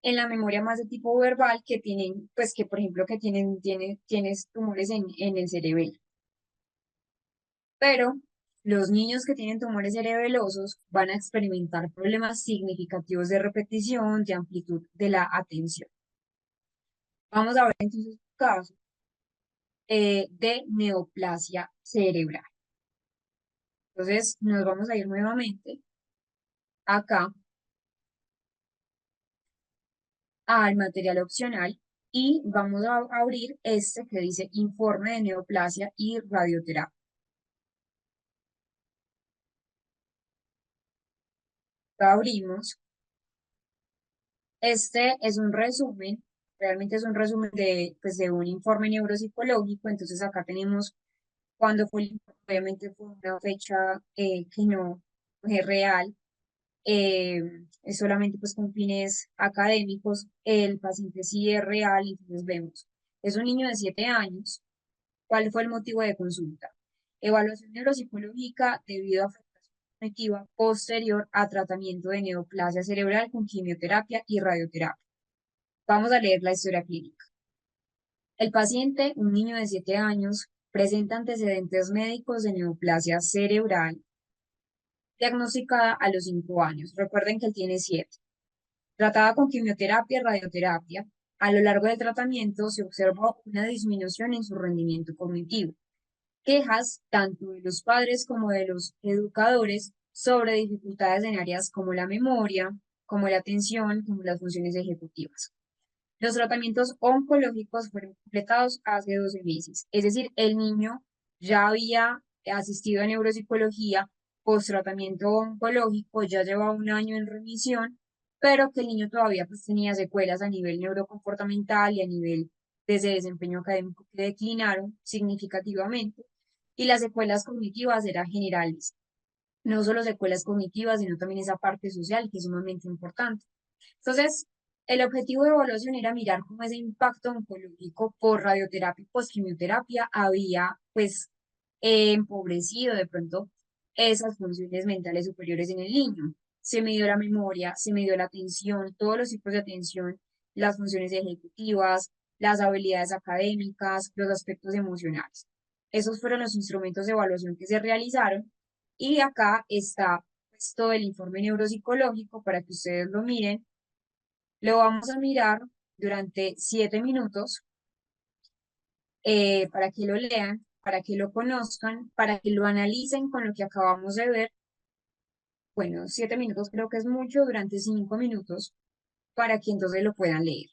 en la memoria más de tipo verbal que tienen, pues que por ejemplo que tienes tumores en el cerebelo. Pero los niños que tienen tumores cerebelosos van a experimentar problemas significativos de repetición, de amplitud de la atención. Vamos a ver entonces un caso de neoplasia cerebral. Entonces nos vamos a ir nuevamente acá al material opcional y vamos a abrir este que dice informe de neoplasia y radioterapia. Lo abrimos. Este es un resumen, realmente es un resumen de, pues, de un informe neuropsicológico, entonces acá tenemos cuándo fue el informe, obviamente fue una fecha que no es real, eh, es solamente pues con fines académicos, el paciente sí es real, entonces vemos, es un niño de 7 años. ¿Cuál fue el motivo de consulta? Evaluación neuropsicológica debido a afectación cognitiva posterior a tratamiento de neoplasia cerebral con quimioterapia y radioterapia. Vamos a leer la historia clínica. El paciente, un niño de 7 años, presenta antecedentes médicos de neoplasia cerebral diagnosticada a los 5 años. Recuerden que él tiene 7. Tratada con quimioterapia y radioterapia, a lo largo del tratamiento se observó una disminución en su rendimiento cognitivo. Quejas tanto de los padres como de los educadores sobre dificultades en áreas como la memoria, como la atención, como las funciones ejecutivas. Los tratamientos oncológicos fueron completados hace 12 meses, es decir, el niño ya había asistido a neuropsicología, post-tratamiento oncológico, ya llevaba un año en remisión, pero que el niño todavía pues, tenía secuelas a nivel neurocomportamental y a nivel desde desempeño académico que declinaron significativamente, y las secuelas cognitivas eran generales, no solo secuelas cognitivas, sino también esa parte social que es sumamente importante. Entonces, el objetivo de evaluación era mirar cómo ese impacto oncológico por radioterapia y posquimioterapia había, pues, empobrecido de pronto esas funciones mentales superiores en el niño. Se midió la memoria, se midió la atención, todos los tipos de atención, las funciones ejecutivas, las habilidades académicas, los aspectos emocionales. Esos fueron los instrumentos de evaluación que se realizaron y acá está pues, todo el informe neuropsicológico para que ustedes lo miren. Lo vamos a mirar durante 7 minutos para que lo lean, para que lo conozcan, para que lo analicen con lo que acabamos de ver. Bueno, 7 minutos creo que es mucho, durante 5 minutos, para que entonces lo puedan leer.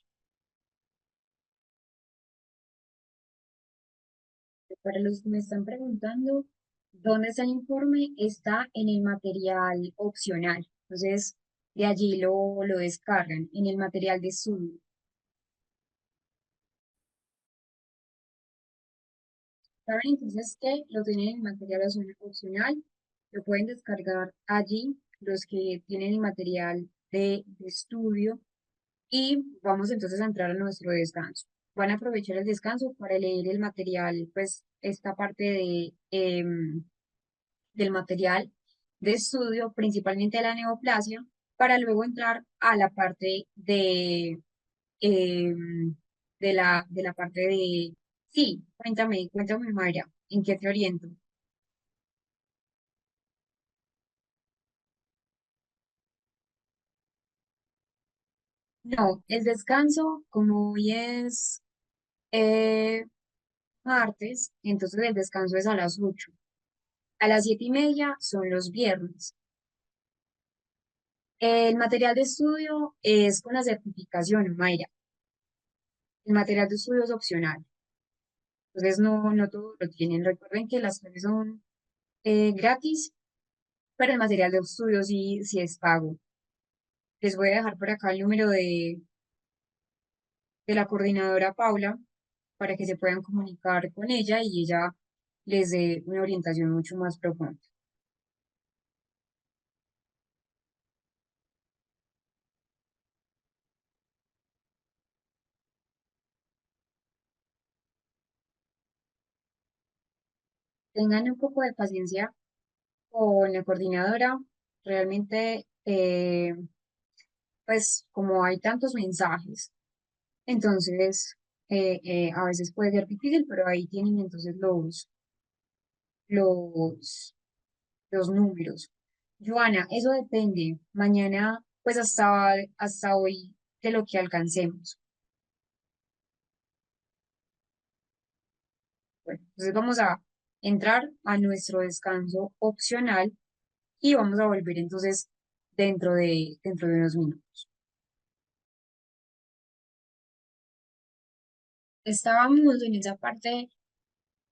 Para los que me están preguntando, ¿dónde está el informe? Está en el material opcional. Entonces, de allí lo descargan, en el material de estudio. Saben entonces que lo tienen en material opcional, lo pueden descargar allí, los que tienen el material de estudio, y vamos entonces a entrar a nuestro descanso. Van a aprovechar el descanso para leer el material, pues esta parte del material de estudio, principalmente de la neoplasia, para luego entrar a la parte em, de la parte de... Sí, cuéntame, Mayra, ¿en qué te oriento? No, el descanso, como hoy es eh, martes, entonces el descanso es a las 8. A las 7:30 son los viernes. El material de estudio es con la certificación, Mayra. El material de estudio es opcional, entonces no todos lo tienen. Recuerden que las clases son gratis, pero el material de estudio sí es pago. Les voy a dejar por acá el número de la coordinadora Paula para que se puedan comunicar con ella y ella les dé una orientación mucho más profunda. Tengan un poco de paciencia con la coordinadora. Realmente, pues como hay tantos mensajes, entonces a veces puede ser difícil, pero ahí tienen entonces los, los números. Joana, eso depende. Mañana, pues hasta hoy, de lo que alcancemos. Bueno, entonces vamos a entrar a nuestro descanso opcional y vamos a volver entonces dentro de unos minutos. Estábamos en esa parte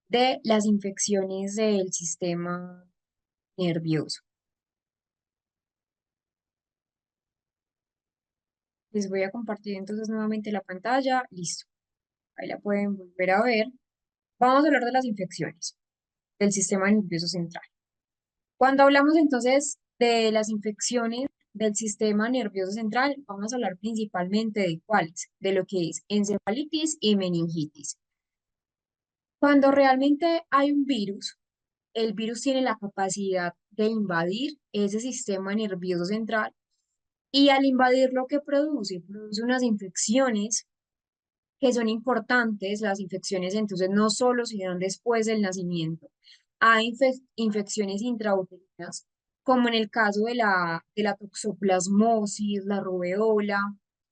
de las infecciones del sistema nervioso. Les voy a compartir entonces nuevamente la pantalla. Listo. Ahí la pueden volver a ver. Vamos a hablar de las infecciones del sistema nervioso central. Cuando hablamos entonces de las infecciones del sistema nervioso central, vamos a hablar principalmente de cuáles, de lo que es encefalitis y meningitis. Cuando realmente hay un virus, el virus tiene la capacidad de invadir ese sistema nervioso central y al invadir lo que produce unas infecciones que son importantes. Las infecciones entonces no solo se dan después del nacimiento, hay infecciones intrauterinas, como en el caso de la toxoplasmosis, la rubeola,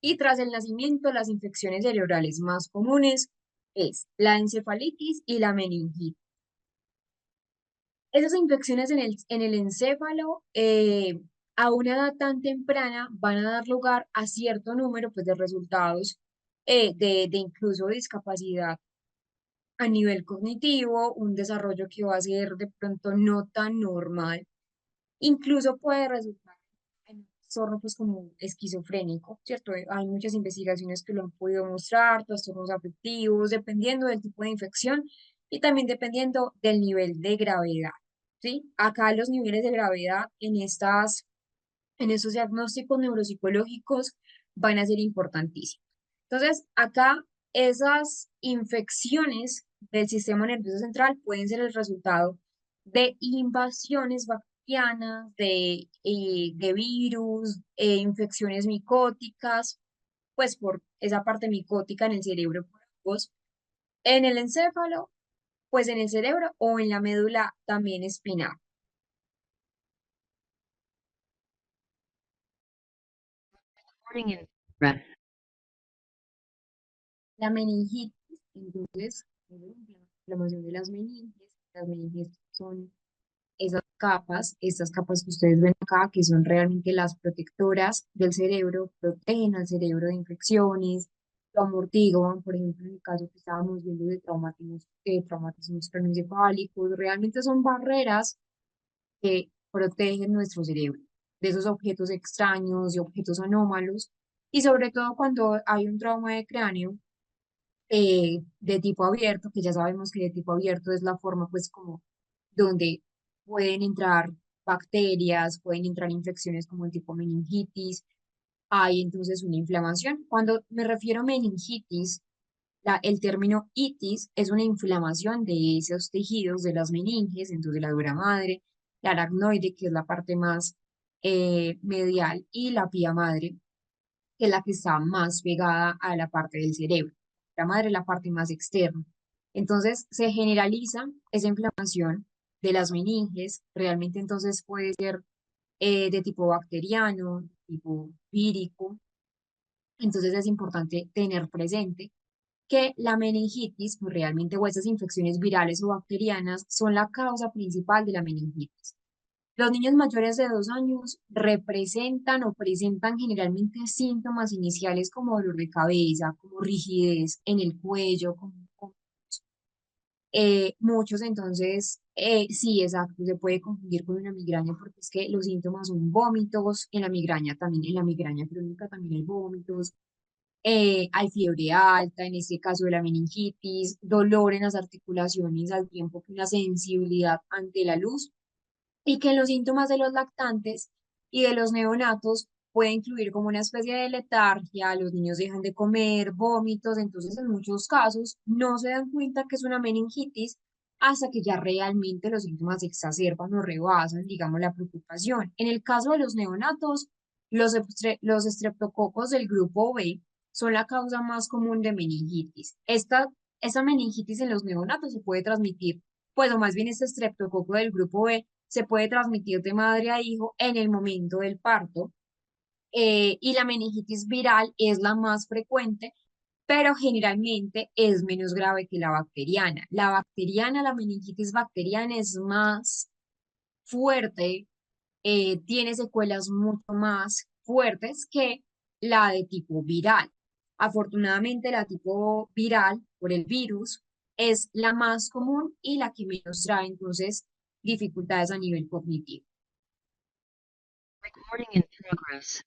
y tras el nacimiento las infecciones cerebrales más comunes es la encefalitis y la meningitis. Esas infecciones en el encéfalo, a una edad tan temprana, van a dar lugar a cierto número pues, de resultados de incluso discapacidad a nivel cognitivo, un desarrollo que va a ser de pronto no tan normal, incluso puede resultar en un trastorno pues como esquizofrénico, ¿cierto? Hay muchas investigaciones que lo han podido mostrar, trastornos afectivos, dependiendo del tipo de infección y también dependiendo del nivel de gravedad, ¿sí? Acá los niveles de gravedad en esos diagnósticos neuropsicológicos van a ser importantísimos. Entonces, acá esas infecciones del sistema nervioso central pueden ser el resultado de invasiones bacterianas, de virus, infecciones micóticas, pues por esa parte micótica en el cerebro, por hongos, en el encéfalo, pues en el cerebro o en la médula también espinal. Recording in progress. La meningitis, entonces, es la inflamación de las meninges son esas capas, estas capas que ustedes ven acá, que son realmente las protectoras del cerebro, protegen al cerebro de infecciones, lo amortiguan, por ejemplo, en el caso que estábamos viendo de traumatismos craneoencefálicos, realmente son barreras que protegen nuestro cerebro de esos objetos extraños, de objetos anómalos, y sobre todo cuando hay un trauma de cráneo, de tipo abierto, que ya sabemos que de tipo abierto es la forma pues como donde pueden entrar bacterias, pueden entrar infecciones como el tipo meningitis, hay entonces una inflamación. Cuando me refiero a meningitis, el término itis es una inflamación de esos tejidos de las meninges, entonces la dura madre, la aracnoide, que es la parte más medial, y la pía madre, que es la que está más pegada a la parte del cerebro. La madre es la parte más externa. Entonces se generaliza esa inflamación de las meninges, realmente entonces puede ser de tipo bacteriano, tipo vírico. Entonces es importante tener presente que la meningitis, pues realmente, o esas infecciones virales o bacterianas, son la causa principal de la meningitis. Los niños mayores de 2 años representan o presentan generalmente síntomas iniciales como dolor de cabeza, como rigidez en el cuello, muchos entonces, sí, exacto, se puede confundir con una migraña porque es que los síntomas son vómitos, en la migraña también, en la migraña crónica también hay vómitos, hay fiebre alta, en este caso de la meningitis, dolor en las articulaciones al tiempo que una sensibilidad ante la luz y que los síntomas de los lactantes y de los neonatos puede incluir como una especie de letargia, los niños dejan de comer, vómitos, entonces en muchos casos no se dan cuenta que es una meningitis hasta que ya realmente los síntomas se exacerban o rebasan, digamos, la preocupación. En el caso de los neonatos, los estreptococos del grupo B son la causa más común de meningitis. Esta meningitis en los neonatos se puede transmitir, pues o más bien este estreptococo del grupo B se puede transmitir de madre a hijo en el momento del parto, y la meningitis viral es la más frecuente, pero generalmente es menos grave que la bacteriana. La meningitis bacteriana es más fuerte, tiene secuelas mucho más fuertes que la de tipo viral. Afortunadamente, la tipo viral por el virus es la más común y la que menos trae entonces dificultades a nivel cognitivo. Recording in progress.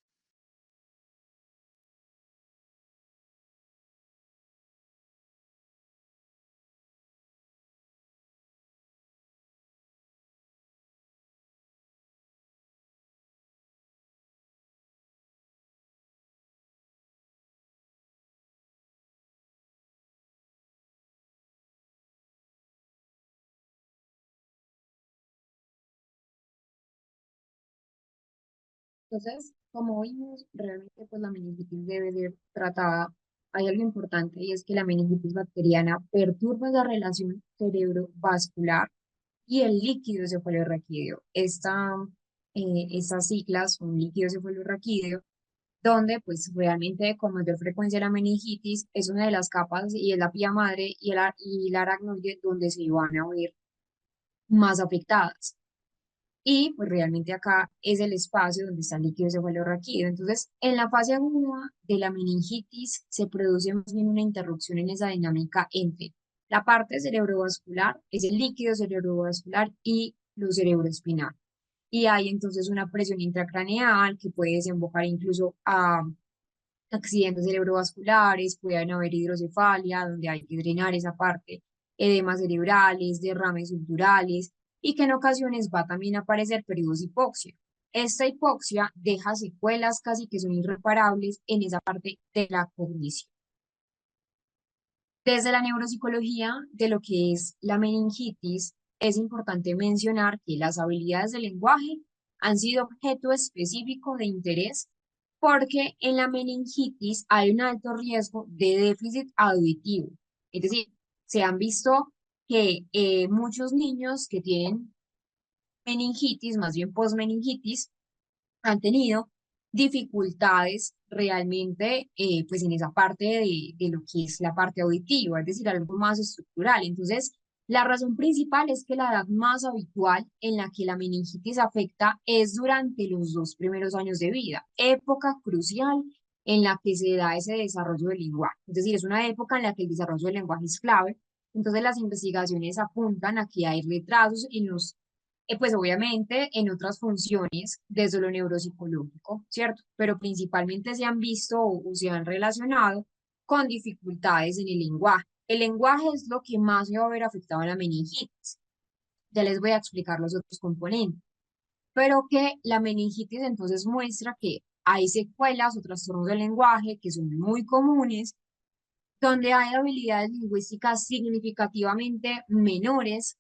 Entonces, como vimos, realmente pues la meningitis debe ser tratada. Hay algo importante y es que la meningitis bacteriana perturba la relación cerebrovascular y el líquido cefalorraquídeo. Estas siglas son líquido cefalorraquídeo, donde pues realmente con mayor frecuencia la meningitis es una de las capas y es la pía madre y el aracnoide donde se van a ver más afectadas. Y pues realmente acá es el espacio donde está el líquido cefalorraquídeo. Entonces, en la fase aguda de la meningitis se produce más bien una interrupción en esa dinámica entre la parte cerebrovascular, es el líquido cerebrovascular y lo cerebroespinal. Y hay entonces una presión intracraneal que puede desembocar incluso a accidentes cerebrovasculares, pueden haber hidrocefalia, donde hay que drenar esa parte, edemas cerebrales, derrames subdurales, y que en ocasiones va también a aparecer periodos de hipoxia. Esta hipoxia deja secuelas casi que son irreparables en esa parte de la cognición. Desde la neuropsicología de lo que es la meningitis, es importante mencionar que las habilidades del lenguaje han sido objeto específico de interés porque en la meningitis hay un alto riesgo de déficit auditivo. Es decir, se han visto que muchos niños que tienen meningitis, más bien posmeningitis, han tenido dificultades realmente pues en esa parte de lo que es la parte auditiva, es decir, algo más estructural. Entonces, la razón principal es que la edad más habitual en la que la meningitis afecta es durante los 2 primeros años de vida, época crucial en la que se da ese desarrollo del lenguaje. Es decir, es una época en la que el desarrollo del lenguaje es clave. Entonces, las investigaciones apuntan a que hay retrasos en los pues obviamente en otras funciones desde lo neuropsicológico, ¿cierto? Pero principalmente se han visto o se han relacionado con dificultades en el lenguaje. El lenguaje es lo que más se va a ver afectado en la meningitis. Ya les voy a explicar los otros componentes. Pero que la meningitis entonces muestra que hay secuelas o trastornos del lenguaje que son muy comunes, donde hay habilidades lingüísticas significativamente menores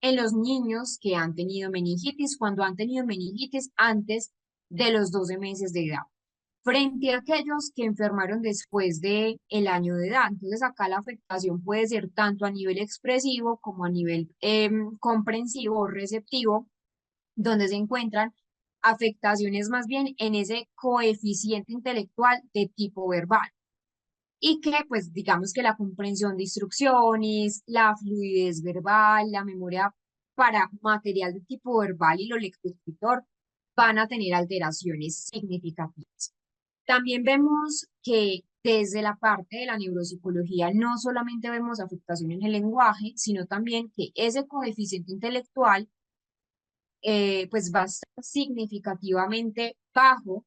en los niños que han tenido meningitis, cuando han tenido meningitis antes de los 12 meses de edad, frente a aquellos que enfermaron después de el año de edad. Entonces acá la afectación puede ser tanto a nivel expresivo como a nivel comprensivo o receptivo, donde se encuentran afectaciones más bien en ese coeficiente intelectual de tipo verbal y que pues digamos que la comprensión de instrucciones, la fluidez verbal, la memoria para material de tipo verbal y lo lectoescritor van a tener alteraciones significativas. También vemos que desde la parte de la neuropsicología no solamente vemos afectación en el lenguaje, sino también que ese coeficiente intelectual pues va a estar significativamente bajo,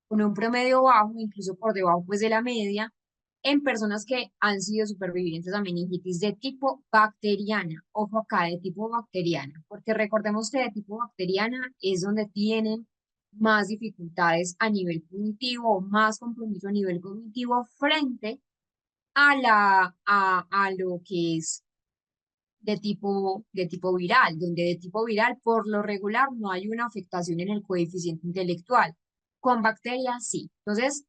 con un promedio bajo, incluso por debajo pues de la media, en personas que han sido supervivientes a meningitis de tipo bacteriana. Ojo acá, de tipo bacteriana, porque recordemos que de tipo bacteriana es donde tienen más dificultades a nivel cognitivo, más compromiso a nivel cognitivo frente a lo que es de tipo viral, donde de tipo viral por lo regular no hay una afectación en el coeficiente intelectual. Con bacterias sí. Entonces,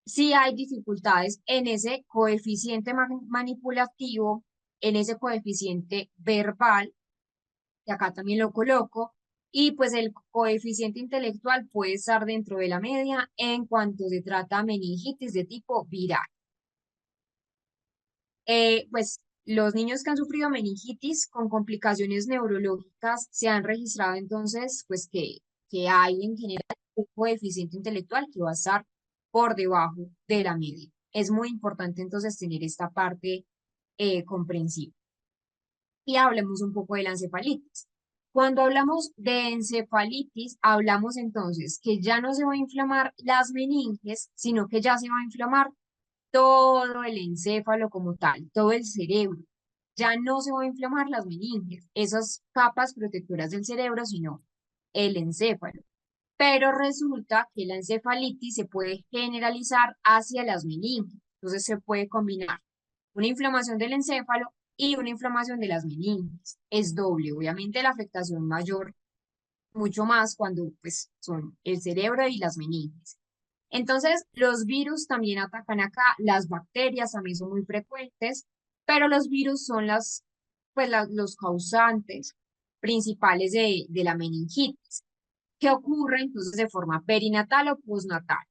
sí hay dificultades en ese coeficiente manipulativo, en ese coeficiente verbal, que acá también lo coloco, y pues el coeficiente intelectual puede estar dentro de la media en cuanto se trata de meningitis de tipo viral. Pues los niños que han sufrido meningitis con complicaciones neurológicas se han registrado entonces pues que hay en general un coeficiente intelectual que va a estar por debajo de la media. Es muy importante entonces tener esta parte comprensiva. Y hablemos un poco de la encefalitis. Cuando hablamos de encefalitis, hablamos entonces que ya no se va a inflamar las meninges, sino que ya se va a inflamar todo el encéfalo como tal, todo el cerebro. Ya no se va a inflamar las meninges, esas capas protectoras del cerebro, sino el encéfalo. Pero resulta que la encefalitis se puede generalizar hacia las meninges. Entonces se puede combinar una inflamación del encéfalo y una inflamación de las meninges. Es doble, obviamente la afectación mayor mucho más cuando pues son el cerebro y las meninges. Entonces, los virus también atacan acá, las bacterias también son muy frecuentes, pero los virus son los causantes principales de la meningitis, que ocurre entonces de forma perinatal o postnatal.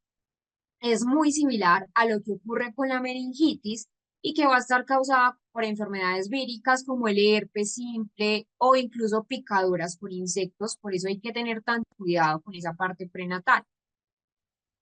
Es muy similar a lo que ocurre con la meningitis y que va a estar causada por enfermedades víricas como el herpes simple o incluso picaduras por insectos, por eso hay que tener tanto cuidado con esa parte prenatal.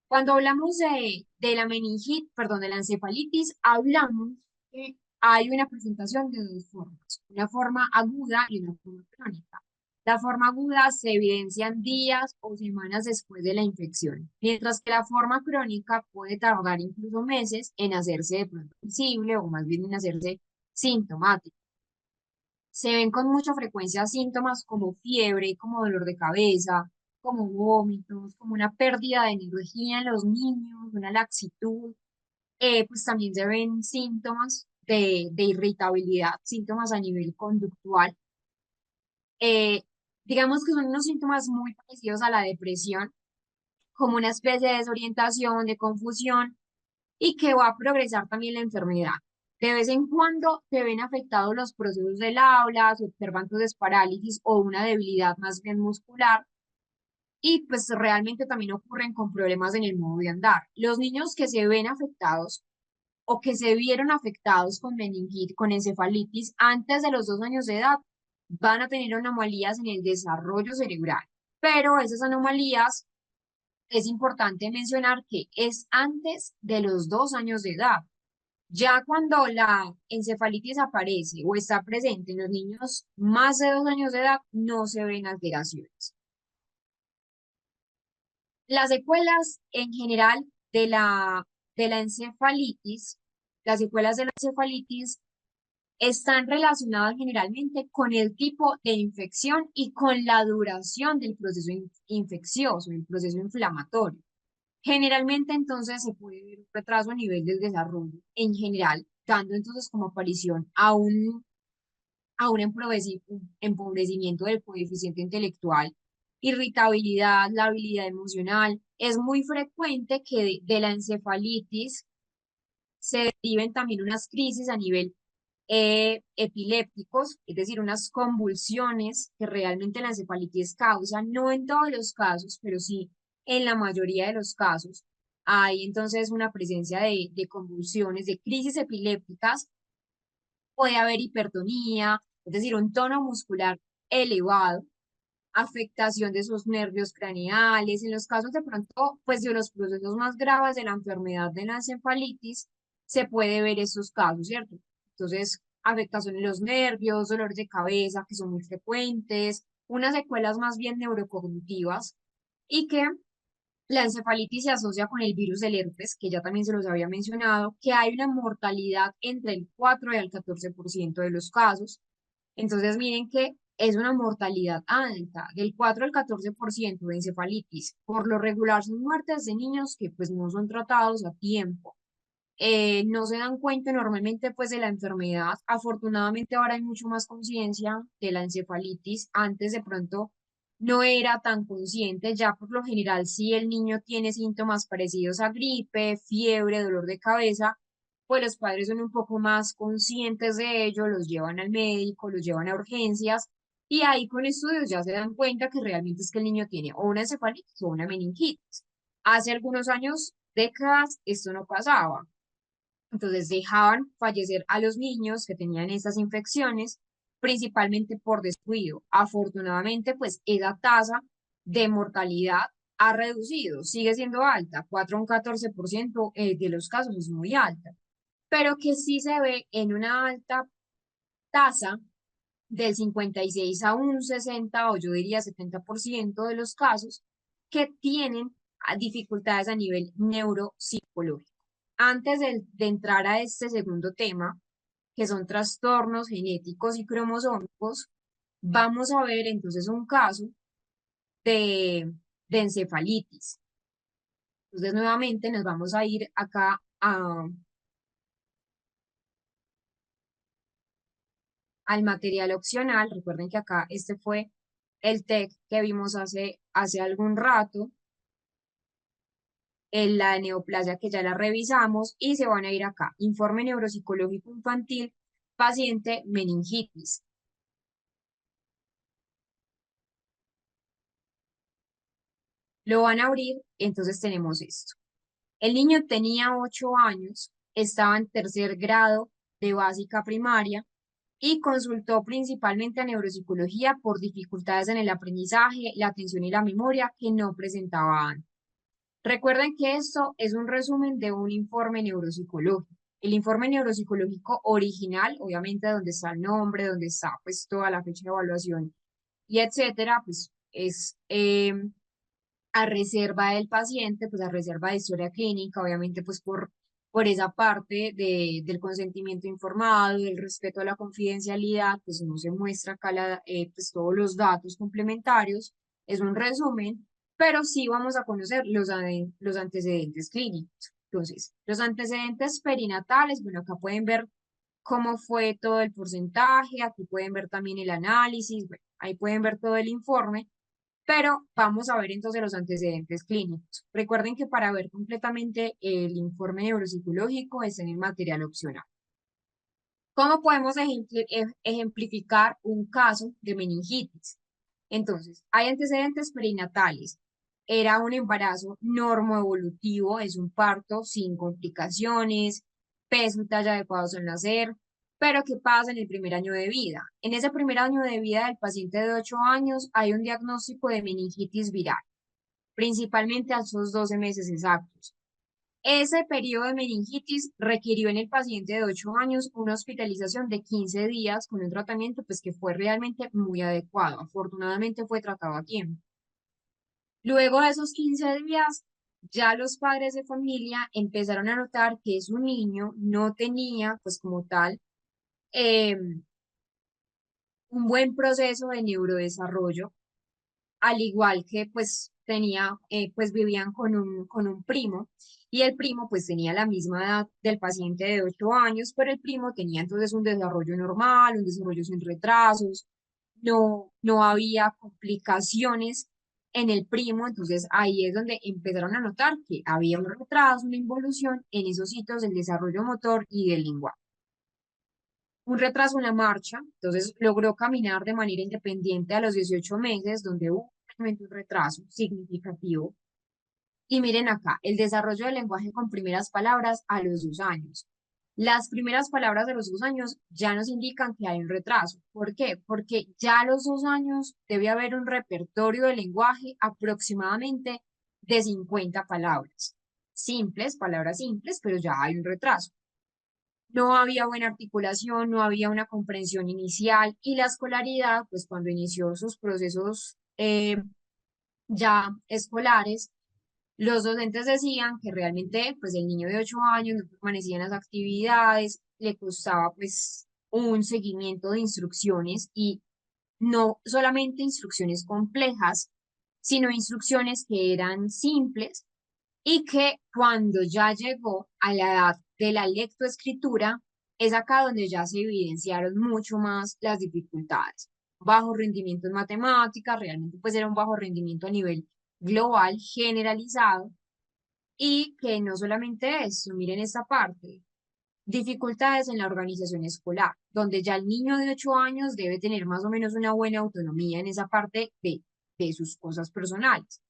Cuando hablamos de la meningitis, perdón, de la encefalitis, hablamos que hay una presentación de dos formas, una forma aguda y una forma crónica. La forma aguda se evidencia en días o semanas después de la infección, mientras que la forma crónica puede tardar incluso meses en hacerse de pronto visible o más bien en hacerse sintomática. Se ven con mucha frecuencia síntomas como fiebre, como dolor de cabeza, como vómitos, como una pérdida de energía en los niños, una laxitud. Pues también se ven síntomas de irritabilidad, síntomas a nivel conductual. Eh, digamos que son unos síntomas muy parecidos a la depresión, como una especie de desorientación, de confusión, y que va a progresar también la enfermedad. De vez en cuando se ven afectados los procesos del habla, se observan entonces parálisis o una debilidad más bien muscular y pues realmente también ocurren con problemas en el modo de andar. Los niños que se ven afectados o que se vieron afectados con meningitis, con encefalitis antes de los 2 años de edad, van a tener anomalías en el desarrollo cerebral. Pero esas anomalías es importante mencionar que es antes de los 2 años de edad. Ya cuando la encefalitis aparece o está presente en los niños más de 2 años de edad, no se ven alteraciones. Las secuelas en general de la encefalitis, las secuelas de la encefalitis están relacionadas generalmente con el tipo de infección y con la duración del proceso infeccioso, el proceso inflamatorio. Generalmente entonces se puede ver un retraso a nivel del desarrollo en general, dando entonces como aparición a un empobrecimiento del coeficiente intelectual, irritabilidad, la habilidad emocional. Es muy frecuente que de la encefalitis se deriven también unas crisis a nivel epilépticos, es decir, unas convulsiones que realmente la encefalitis causa, no en todos los casos, pero sí en la mayoría de los casos. Hay entonces una presencia de convulsiones, de crisis epilépticas, puede haber hipertonía, es decir, un tono muscular elevado, afectación de sus nervios craneales. En los casos de pronto, pues de los procesos más graves de la enfermedad de la encefalitis, se puede ver esos casos, ¿cierto? Entonces, afectación en los nervios, dolores de cabeza que son muy frecuentes, unas secuelas más bien neurocognitivas y que la encefalitis se asocia con el virus del herpes, que ya también se los había mencionado, que hay una mortalidad entre el 4 y el 14% de los casos. Entonces, miren que es una mortalidad alta, del 4 al 14% de encefalitis. Por lo regular son muertes de niños que pues no son tratados a tiempo. No se dan cuenta normalmente pues de la enfermedad. Afortunadamente ahora hay mucho más conciencia de la encefalitis. Antes de pronto no era tan consciente, ya por lo general si el niño tiene síntomas parecidos a gripe, fiebre, dolor de cabeza, pues los padres son un poco más conscientes de ello, los llevan al médico, los llevan a urgencias y ahí con estudios ya se dan cuenta que realmente es que el niño tiene o una encefalitis o una meningitis. Hace algunos años, décadas, esto no pasaba. Entonces dejaban fallecer a los niños que tenían estas infecciones, principalmente por descuido. Afortunadamente, pues esa tasa de mortalidad ha reducido, sigue siendo alta, 4 a un 14% de los casos es muy alta, pero que sí se ve en una alta tasa del 56 a un 60 o yo diría 70% de los casos que tienen dificultades a nivel neuropsicológico. Antes de entrar a este segundo tema, que son trastornos genéticos y cromosómicos, vamos a ver entonces un caso de encefalitis. Entonces, nuevamente nos vamos a ir acá al material opcional. Recuerden que acá este fue el TEC que vimos hace algún rato, la neoplasia que ya la revisamos y se van a ir acá. Informe neuropsicológico infantil, paciente meningitis. Lo van a abrir, entonces tenemos esto. El niño tenía 8 años, estaba en tercer grado de básica primaria y consultó principalmente a neuropsicología por dificultades en el aprendizaje, la atención y la memoria que no presentaba antes. Recuerden que esto es un resumen de un informe neuropsicológico. El informe neuropsicológico original, obviamente donde está el nombre, donde está pues toda la fecha de evaluación y etcétera, pues es a reserva del paciente, pues a reserva de historia clínica, obviamente pues por esa parte del consentimiento informado, del respeto a la confidencialidad, pues no se muestra acá pues todos los datos complementarios, es un resumen, pero sí vamos a conocer los antecedentes clínicos. Entonces, los antecedentes perinatales, bueno, acá pueden ver cómo fue todo el porcentaje, aquí pueden ver también el análisis, bueno, ahí pueden ver todo el informe, pero vamos a ver entonces los antecedentes clínicos. Recuerden que para ver completamente el informe neuropsicológico es en el material opcional. ¿Cómo podemos ejemplificar un caso de meningitis? Entonces, hay antecedentes perinatales. Era un embarazo normoevolutivo, es un parto sin complicaciones, peso y talla adecuados al nacer, pero ¿qué pasa en el primer año de vida? En ese primer año de vida del paciente de 8 años hay un diagnóstico de meningitis viral, principalmente a esos 12 meses exactos. Ese periodo de meningitis requirió en el paciente de 8 años una hospitalización de 15 días con un tratamiento pues que fue realmente muy adecuado. Afortunadamente fue tratado a tiempo. Luego de esos 15 días, ya los padres de familia empezaron a notar que su niño no tenía pues como tal eh, un buen proceso de neurodesarrollo, al igual que pues pues vivían con un primo y el primo pues tenía la misma edad del paciente de 8 años, pero el primo tenía entonces un desarrollo normal, un desarrollo sin retrasos, no había complicaciones en el primo, entonces ahí es donde empezaron a notar que había un retraso, una involución en esos hitos del desarrollo motor y del lenguaje. Un retraso en la marcha, entonces logró caminar de manera independiente a los 18 meses, donde hubo realmente un retraso significativo. Y miren acá, el desarrollo del lenguaje con primeras palabras a los 2 años. Las primeras palabras de los 2 años ya nos indican que hay un retraso. ¿Por qué? Porque ya a los 2 años debe haber un repertorio de lenguaje aproximadamente de 50 palabras. Simples, palabras simples, pero ya hay un retraso. No había buena articulación, no había una comprensión inicial y la escolaridad, pues cuando inició sus procesos ya escolares, los docentes decían que realmente pues el niño de 8 años no permanecía en las actividades, le costaba pues un seguimiento de instrucciones y no solamente instrucciones complejas, sino instrucciones que eran simples y que cuando ya llegó a la edad de la lectoescritura, es acá donde ya se evidenciaron mucho más las dificultades. Bajo rendimiento en matemáticas, realmente pues era un bajo rendimiento a nivel global, generalizado, y que no solamente eso, miren esta parte, dificultades en la organización escolar, donde ya el niño de 8 años debe tener más o menos una buena autonomía en esa parte de sus cosas personales.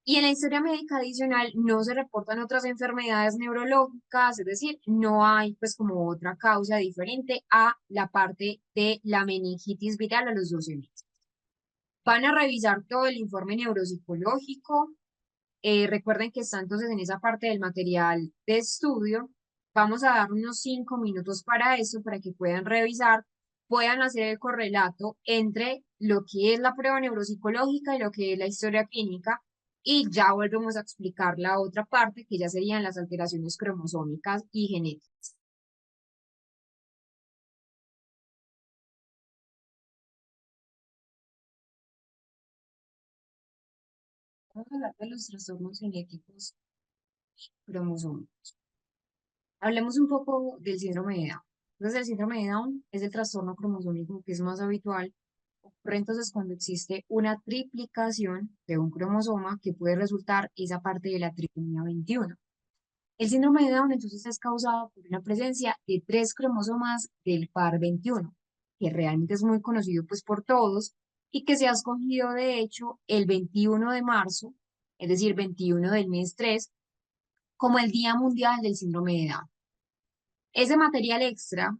Y en la historia médica adicional no se reportan otras enfermedades neurológicas, es decir, no hay pues como otra causa diferente a la parte de la meningitis viral a los 12 meses. Van a revisar todo el informe neuropsicológico. Recuerden que está entonces en esa parte del material de estudio. Vamos a dar unos 5 minutos para eso, para que puedan revisar, puedan hacer el correlato entre lo que es la prueba neuropsicológica y lo que es la historia clínica. Y ya volvemos a explicar la otra parte, que ya serían las alteraciones cromosómicas y genéticas. Vamos a hablar de los trastornos genéticos cromosómicos. Hablemos un poco del síndrome de Down. Entonces, el síndrome de Down es el trastorno cromosómico que es más habitual Ocurre entonces cuando existe una triplicación de un cromosoma que puede resultar esa parte de la trisomía 21. El síndrome de Down entonces es causado por una presencia de tres cromosomas del par 21, que realmente es muy conocido pues por todos y que se ha escogido de hecho el 21 de marzo, es decir, 21 del mes 3, como el Día Mundial del Síndrome de Down. Ese material extra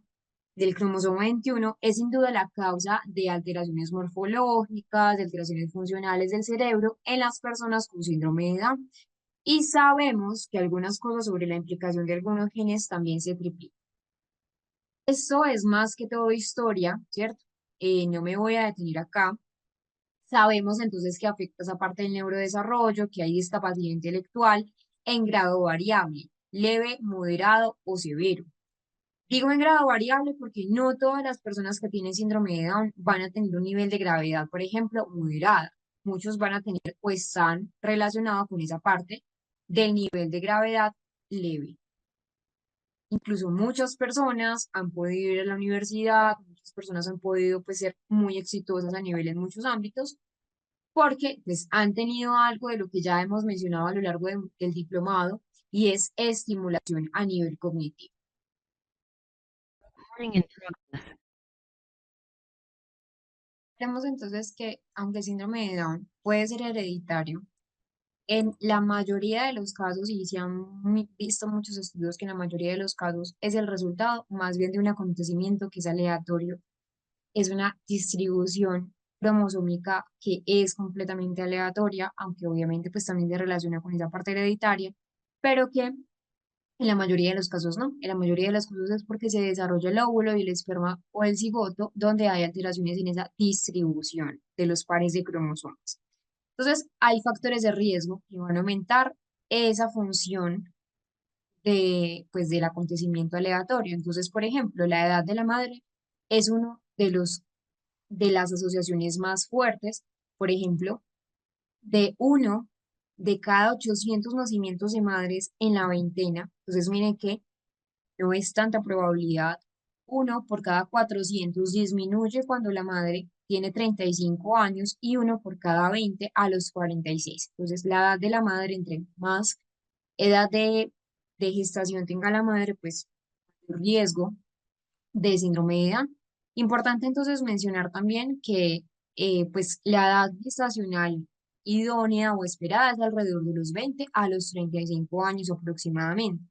del cromosoma 21 es sin duda la causa de alteraciones morfológicas, de alteraciones funcionales del cerebro en las personas con síndrome de Down. Y sabemos que algunas cosas sobre la implicación de algunos genes también se triplican. Esto es más que todo historia, ¿cierto? No me voy a detener acá. Sabemos entonces que afecta esa parte del neurodesarrollo, que hay discapacidad intelectual en grado variable, leve, moderado o severo. Digo en grado variable porque no todas las personas que tienen síndrome de Down van a tener un nivel de gravedad, por ejemplo, moderada. Muchos van a tener o están relacionados con esa parte del nivel de gravedad leve. Incluso muchas personas han podido ir a la universidad, muchas personas han podido pues ser muy exitosas a nivel en muchos ámbitos porque pues han tenido algo de lo que ya hemos mencionado a lo largo del diplomado y es estimulación a nivel cognitivo. Recording in progress. Vemos entonces que aunque el síndrome de Down puede ser hereditario, en la mayoría de los casos, y se han visto muchos estudios que en la mayoría de los casos es el resultado más bien de un acontecimiento que es aleatorio, es una distribución cromosómica que es completamente aleatoria, aunque obviamente pues también se relaciona con esa parte hereditaria, pero que en la mayoría de los casos no. En la mayoría de los casos es porque se desarrolla el óvulo y el esperma o el cigoto, donde hay alteraciones en esa distribución de los pares de cromosomas. Entonces, hay factores de riesgo que van a aumentar esa función pues, del acontecimiento aleatorio. Entonces, por ejemplo, la edad de la madre es uno de las asociaciones más fuertes. Por ejemplo, de uno de cada 800 nacimientos de madres en la veintena. Entonces, miren que no es tanta probabilidad. Uno por cada 400 disminuye cuando la madre tiene 35 años y uno por cada 20 a los 46. Entonces, la edad de la madre, entre más edad de gestación tenga la madre, pues mayor riesgo de síndrome de Down. Importante entonces mencionar también que pues la edad gestacional idónea o esperada es alrededor de los 20 a los 35 años aproximadamente.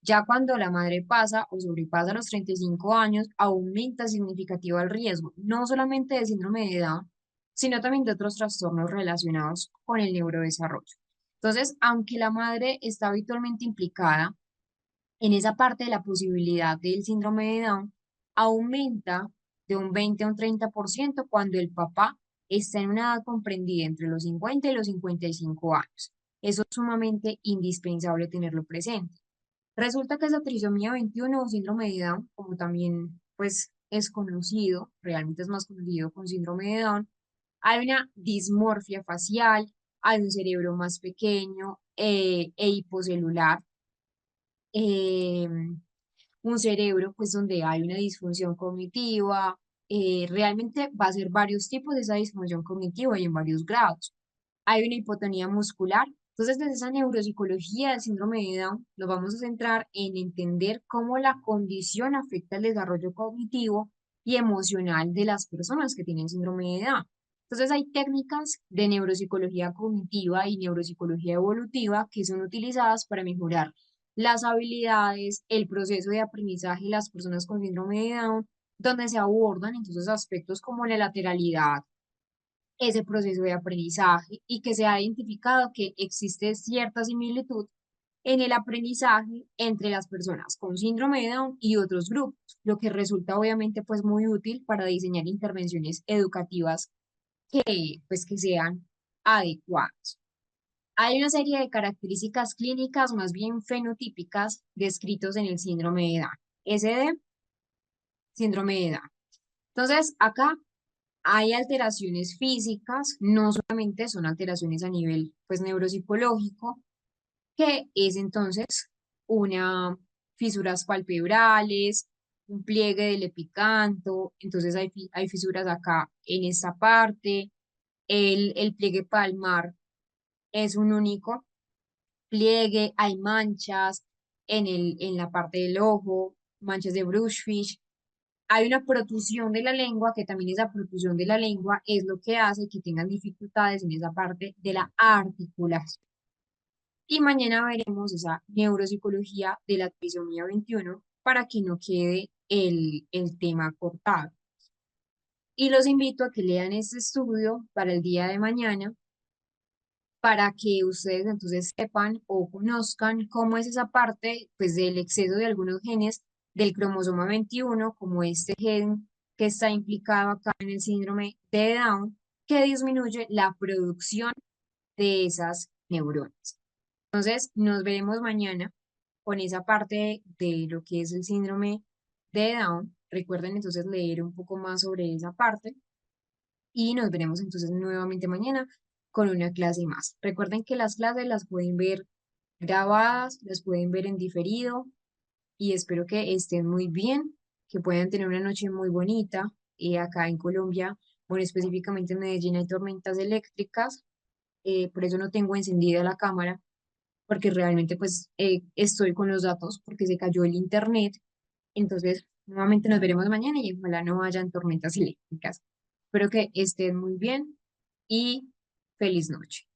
Ya cuando la madre pasa o sobrepasa los 35 años, aumenta significativo el riesgo, no solamente de síndrome de Down, sino también de otros trastornos relacionados con el neurodesarrollo. Entonces, aunque la madre está habitualmente implicada en esa parte de la posibilidad del síndrome de Down, aumenta de un 20 a un 30% cuando el papá está en una edad comprendida entre los 50 y los 55 años. Eso es sumamente indispensable tenerlo presente. Resulta que esa trisomía 21 o síndrome de Down, como también pues es conocido, realmente es más conocido con síndrome de Down, hay una dismorfia facial, hay un cerebro más pequeño e hipocelular, eh, un cerebro pues donde hay una disfunción cognitiva, realmente va a ser varios tipos de esa disfunción cognitiva y en varios grados. Hay una hipotonía muscular. Entonces, desde esa neuropsicología del síndrome de Down, nos vamos a centrar en entender cómo la condición afecta el desarrollo cognitivo y emocional de las personas que tienen síndrome de Down. Entonces, hay técnicas de neuropsicología cognitiva y neuropsicología evolutiva que son utilizadas para mejorar las habilidades, el proceso de aprendizaje de las personas con síndrome de Down, donde se abordan entonces aspectos como la lateralidad, ese proceso de aprendizaje y que se ha identificado que existe cierta similitud en el aprendizaje entre las personas con síndrome de Down y otros grupos, lo que resulta obviamente pues muy útil para diseñar intervenciones educativas que sean adecuadas. Hay una serie de características clínicas más bien fenotípicas descritos en el síndrome de Down. SD, síndrome de Down. Entonces, acá hay alteraciones físicas, no solamente son alteraciones a nivel pues neuropsicológico, que es entonces una fisuras palpebrales, un pliegue del epicanto, entonces hay fisuras acá en esta parte. El pliegue palmar es un único pliegue, hay manchas en la parte del ojo, manchas de brushfish. Hay una protusión de la lengua, que también esa protusión de la lengua es lo que hace que tengan dificultades en esa parte de la articulación. Y mañana veremos esa neuropsicología de la trisomía 21 para que no quede el tema cortado. Y los invito a que lean este estudio para el día de mañana para que ustedes entonces sepan o conozcan cómo es esa parte pues del exceso de algunos genes del cromosoma 21, como este gen que está implicado acá en el síndrome de Down, que disminuye la producción de esas neuronas. Entonces, nos veremos mañana con esa parte de lo que es el síndrome de Down. Recuerden entonces leer un poco más sobre esa parte y nos veremos entonces nuevamente mañana con una clase más. Recuerden que las clases las pueden ver grabadas, las pueden ver en diferido y espero que estén muy bien, que puedan tener una noche muy bonita. Acá en Colombia, bueno, específicamente en Medellín hay tormentas eléctricas, por eso no tengo encendida la cámara, porque realmente pues estoy con los datos porque se cayó el internet. Entonces, nuevamente nos veremos mañana y ojalá no hayan tormentas eléctricas. Espero que estén muy bien y feliz noche.